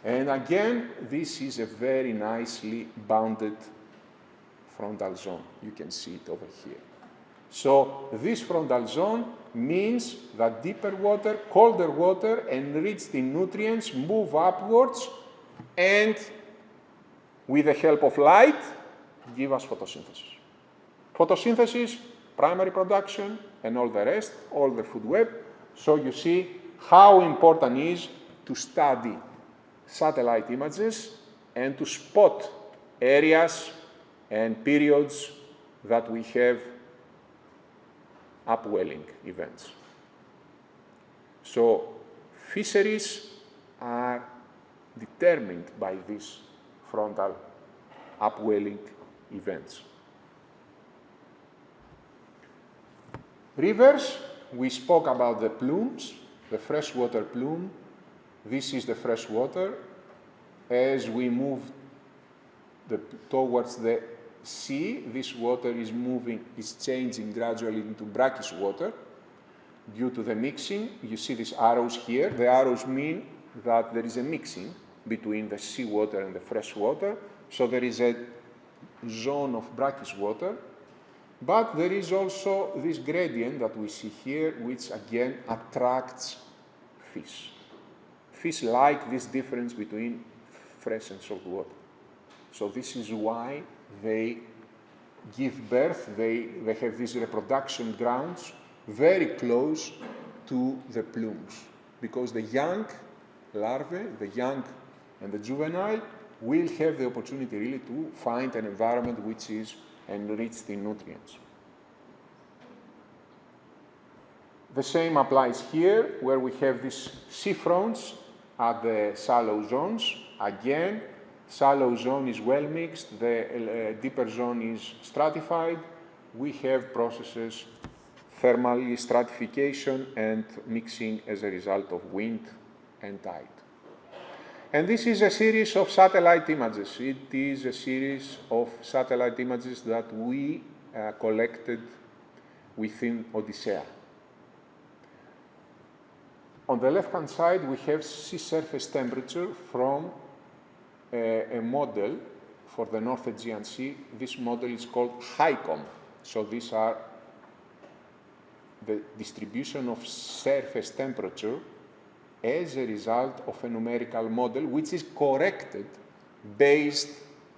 And again, this is a very nicely bounded frontal zone. You can see it over here. So this frontal zone means that deeper water, colder water, enriched in nutrients, move upwards and, with the help of light, give us photosynthesis. Photosynthesis, primary production, and all the rest, all the food web. So you see how important it is to study satellite images and to spot areas and periods that we have upwelling events. So fisheries are determined by these frontal upwelling events. Rivers, we spoke about the plumes, the freshwater plume. This is the freshwater. As we move towards the sea, this water is changing gradually into brackish water due to the mixing. You see these arrows here. The arrows mean that there is a mixing between the seawater and the fresh water. So there is a zone of brackish water. But there is also this gradient that we see here, which again attracts fish. Fish like this difference between fresh and salt water. So this is why they give birth, they have these reproduction grounds very close to the plumes, because the young larvae, the young and the juvenile, will have the opportunity really to find an environment which is enriched in nutrients. The same applies here, where we have these sea fronts at the shallow zones. Again, shallow zone is well mixed, the deeper zone is stratified. We have processes, thermal stratification and mixing as a result of wind and tide. And this is a series of satellite images. It is a series of satellite images that we collected within Odyssea. On the left-hand side, we have sea surface temperature from a model for the North Aegean Sea. This model is called HICOM. So these are the distribution of surface temperature as a result of a numerical model which is corrected based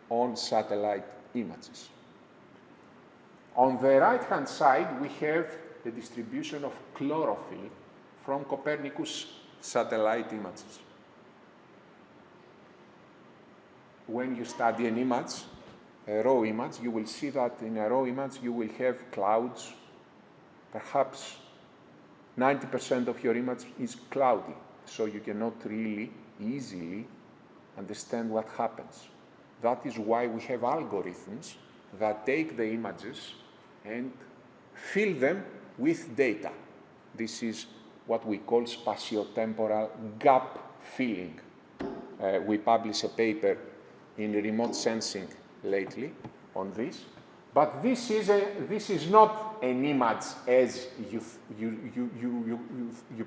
on satellite images. On the right-hand side, we have the distribution of chlorophyll from Copernicus satellite images. When you study an image, a raw image, you will see that in a raw image you will have clouds. Perhaps 90% of your image is cloudy, so you cannot really easily understand what happens. That is why we have algorithms that take the images and fill them with data. This is what we call spatiotemporal gap filling. We published a paper in remote sensing lately on this. But this is not an image as you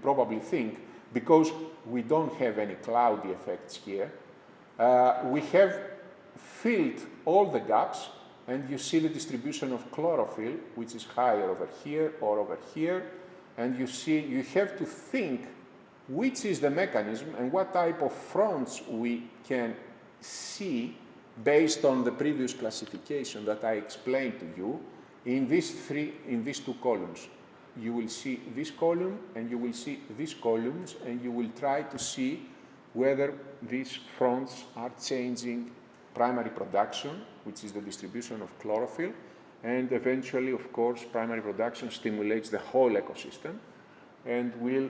probably think, because we don't have any cloudy effects here. We have filled all the gaps, and you see the distribution of chlorophyll, which is higher over here or over here, and you see you have to think which is the mechanism and what type of fronts we can see based on the previous classification that I explained to you in these two columns. You will see this column and you will see these columns, and you will try to see whether these fronts are changing primary production, which is the distribution of chlorophyll, and eventually, of course, primary production stimulates the whole ecosystem and will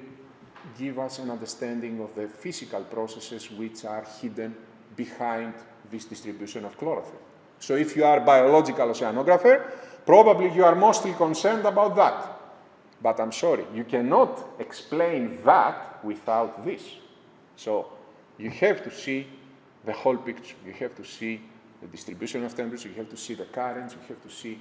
give us an understanding of the physical processes which are hidden behind this distribution of chlorophyll. So if you are a biological oceanographer, probably you are mostly concerned about that. But I'm sorry, you cannot explain that without this. So you have to see the whole picture. You have to see the distribution of temperature, you have to see the currents, you have to see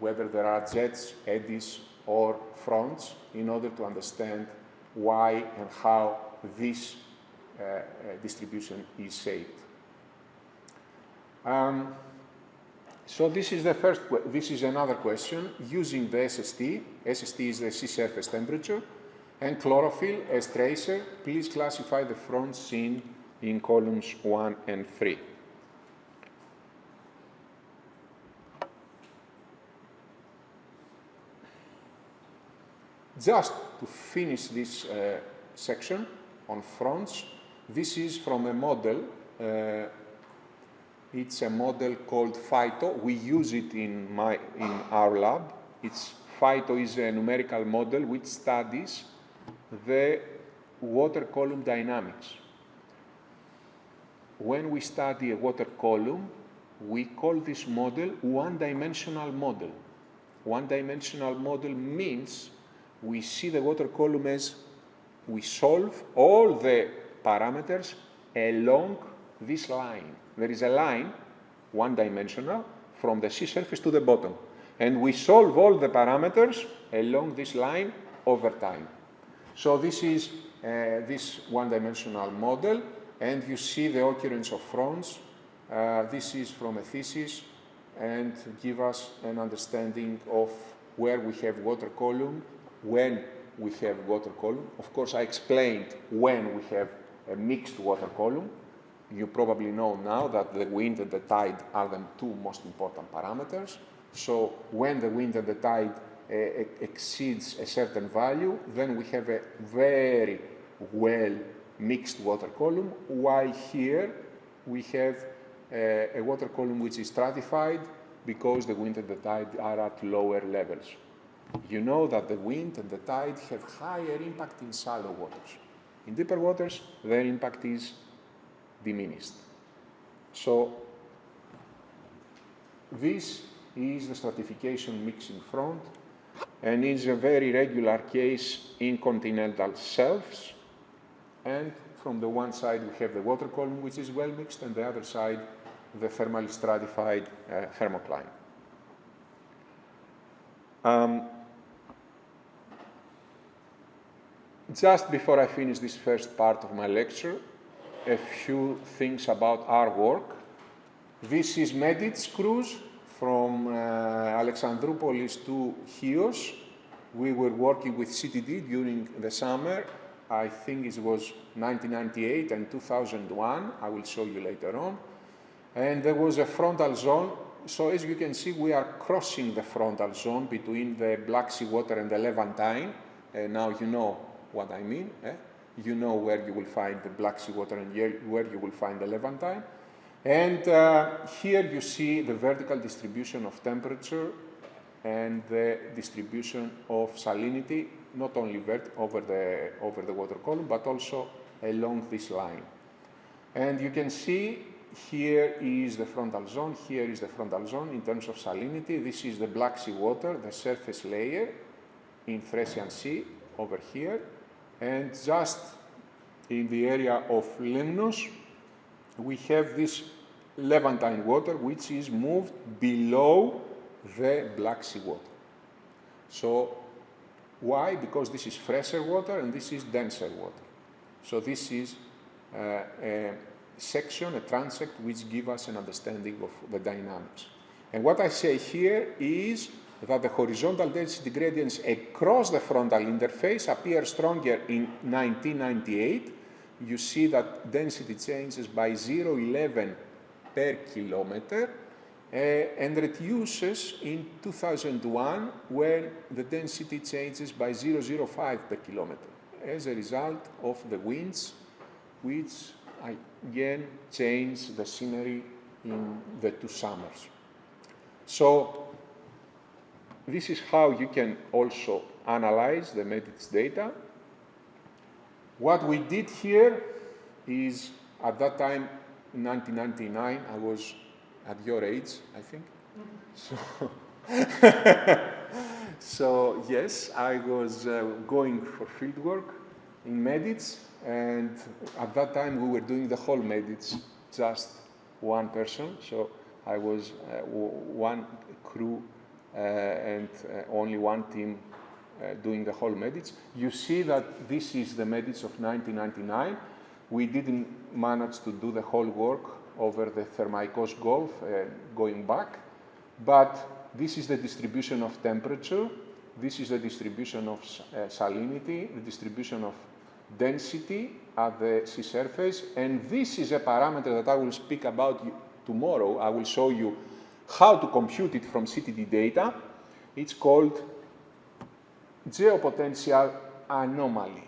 whether there are jets, eddies, or fronts in order to understand why and how this distribution is shaped. So this is the first. This is another question using the SST. SST is the sea surface temperature, and chlorophyll as tracer. Please classify the fronts seen in columns 1 and 3. Just to finish this section on fronts, this is from a model. It's a model called PHYTO. We use it in our lab. PHYTO is a numerical model which studies the water column dynamics. When we study a water column, we call this model one-dimensional model. One-dimensional model means we see the water column as we solve all the parameters along this line. There is a line, one-dimensional, from the sea surface to the bottom. And we solve all the parameters along this line over time. So this is this one-dimensional model, and you see the occurrence of fronts. This is from a thesis, and give us an understanding of where we have water column, when we have water column. Of course, I explained when we have a mixed water column. You probably know now that the wind and the tide are the two most important parameters. So when the wind and the tide exceeds a certain value, then we have a very well mixed water column, while here we have a water column which is stratified because the wind and the tide are at lower levels. You know that the wind and the tide have higher impact in shallow waters. In deeper waters, their impact is diminished. So this is the stratification mixing front, and is a very regular case in continental shelves. And From the one side, we have the water column, which is well mixed, and the other side, the thermally stratified thermocline. Just before I finish this first part of my lecture, a few things about our work. This is Medic cruise from Alexandroupolis to Chios. We were working with CTD during the summer. I think it was 1998 and 2001. I will show you later on. And there was a frontal zone. So as you can see, we are crossing the frontal zone between the Black Sea water and the Levantine. Now you know what I mean. You know where you will find the Black Sea water and where you will find the Levantine. And here you see the vertical distribution of temperature and the distribution of salinity, not only over the water column, but also along this line. And you can see here is the frontal zone, here is the frontal zone in terms of salinity. This is the Black Sea water, the surface layer in Thracian Sea over here. And just in the area of Lemnos, we have this Levantine water, which is moved below the Black Sea water. So why? Because this is fresher water and this is denser water. So this is a section, a transect, which gives us an understanding of the dynamics. And what I say here is that the horizontal density gradients across the frontal interface appear stronger in 1998. You see that density changes by 0.11 per kilometer and reduces in 2001 when the density changes by 0.05 per kilometer as a result of the winds, which again change the scenery in the two summers. So this is how you can also analyze the Medic data. What we did here is, at that time, in 1999, I was at your age, I think. So yes, I was going for fieldwork in Medic, and at that time we were doing the whole Medic, just one person. So I was one crew and only one team doing the whole Medic. You see that this is the Medic of 1999. We didn't manage to do the whole work over the Thermaikos Gulf going back, but this is the distribution of temperature, this is the distribution of salinity, the distribution of density at the sea surface, and this is a parameter that I will speak about tomorrow. I will show you how to compute it from CTD data. It's called geopotential anomaly.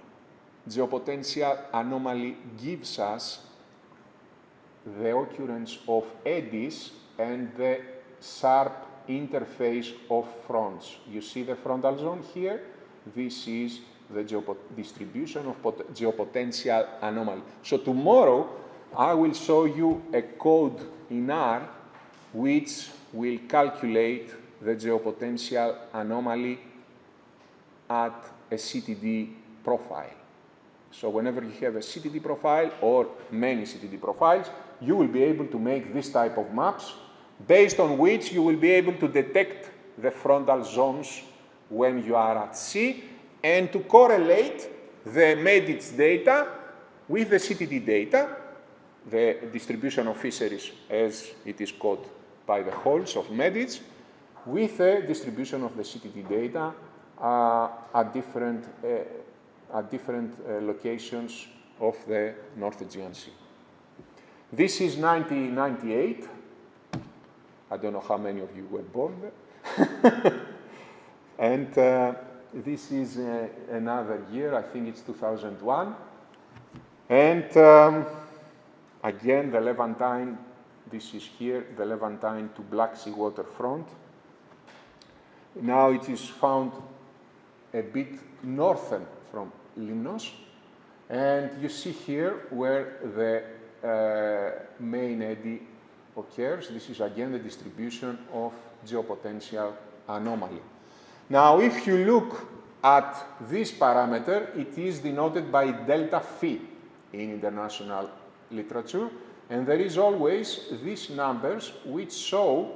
Geopotential anomaly gives us the occurrence of eddies and the sharp interface of fronts. You see the frontal zone here? This is the distribution of geopotential anomaly. So tomorrow I will show you a code in R which will calculate the geopotential anomaly at a CTD profile. So whenever you have a CTD profile or many CTD profiles, you will be able to make this type of maps based on which you will be able to detect the frontal zones when you are at sea and to correlate the Medic data with the CTD data, the distribution of fisheries as it is called by the holes of Medic, with the distribution of the CTD data at different locations of the North Aegean Sea. This is 1998. I don't know how many of you were born there. And this is another year, I think it's 2001. And again, the Levantine, this is here, the Levantine to Black Sea waterfront. Now it is found a bit northern from Limnos. And you see here where the main eddy occurs. This is again the distribution of geopotential anomaly. Now, if you look at this parameter, it is denoted by delta phi in international literature. And there is always these numbers which show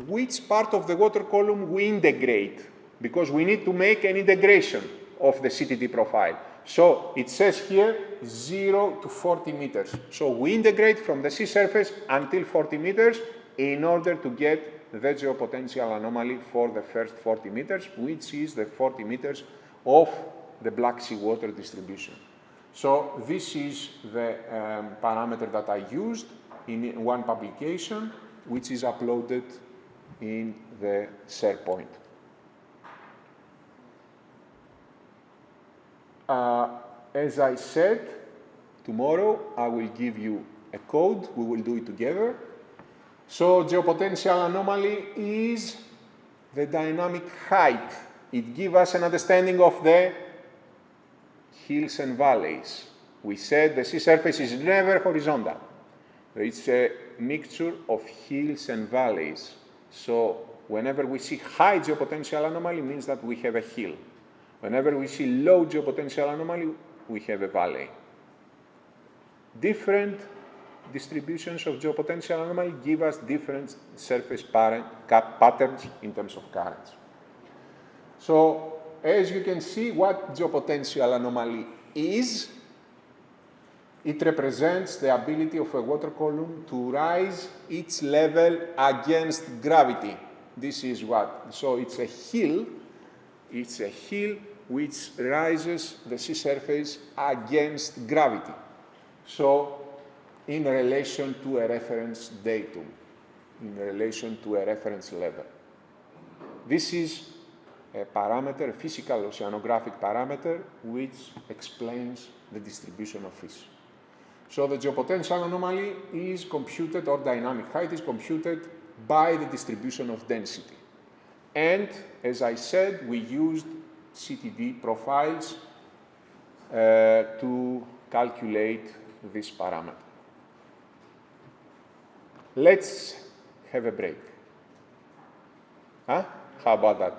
which part of the water column we integrate, because we need to make an integration of the CTD profile. So it says here 0 to 40 meters. So we integrate from the sea surface until 40 meters in order to get the geopotential anomaly for the first 40 meters, which is the 40 meters of the Black Sea water distribution. So this is the parameter that I used in one publication, which is uploaded in the SharePoint. As I said, tomorrow I will give you a code. We will do it together. So geopotential anomaly is the dynamic height. It gives us an understanding of the hills and valleys. We said the sea surface is never horizontal. It's a mixture of hills and valleys. So whenever we see high geopotential anomaly, it means that we have a hill. Whenever we see low geopotential anomaly, we have a valley. Different distributions of geopotential anomaly give us different surface patterns in terms of currents. So, as you can see, what geopotential anomaly is, it represents the ability of a water column to rise its level against gravity. This is what, so it's a hill which rises the sea surface against gravity. So, in relation to a reference datum, in relation to a reference level. This is a parameter, a physical oceanographic parameter, which explains the distribution of fish. So the geopotential anomaly is computed, or dynamic height is computed by the distribution of density. And, as I said, we used CTD profiles to calculate this parameter. Let's have a break. Huh? How about that?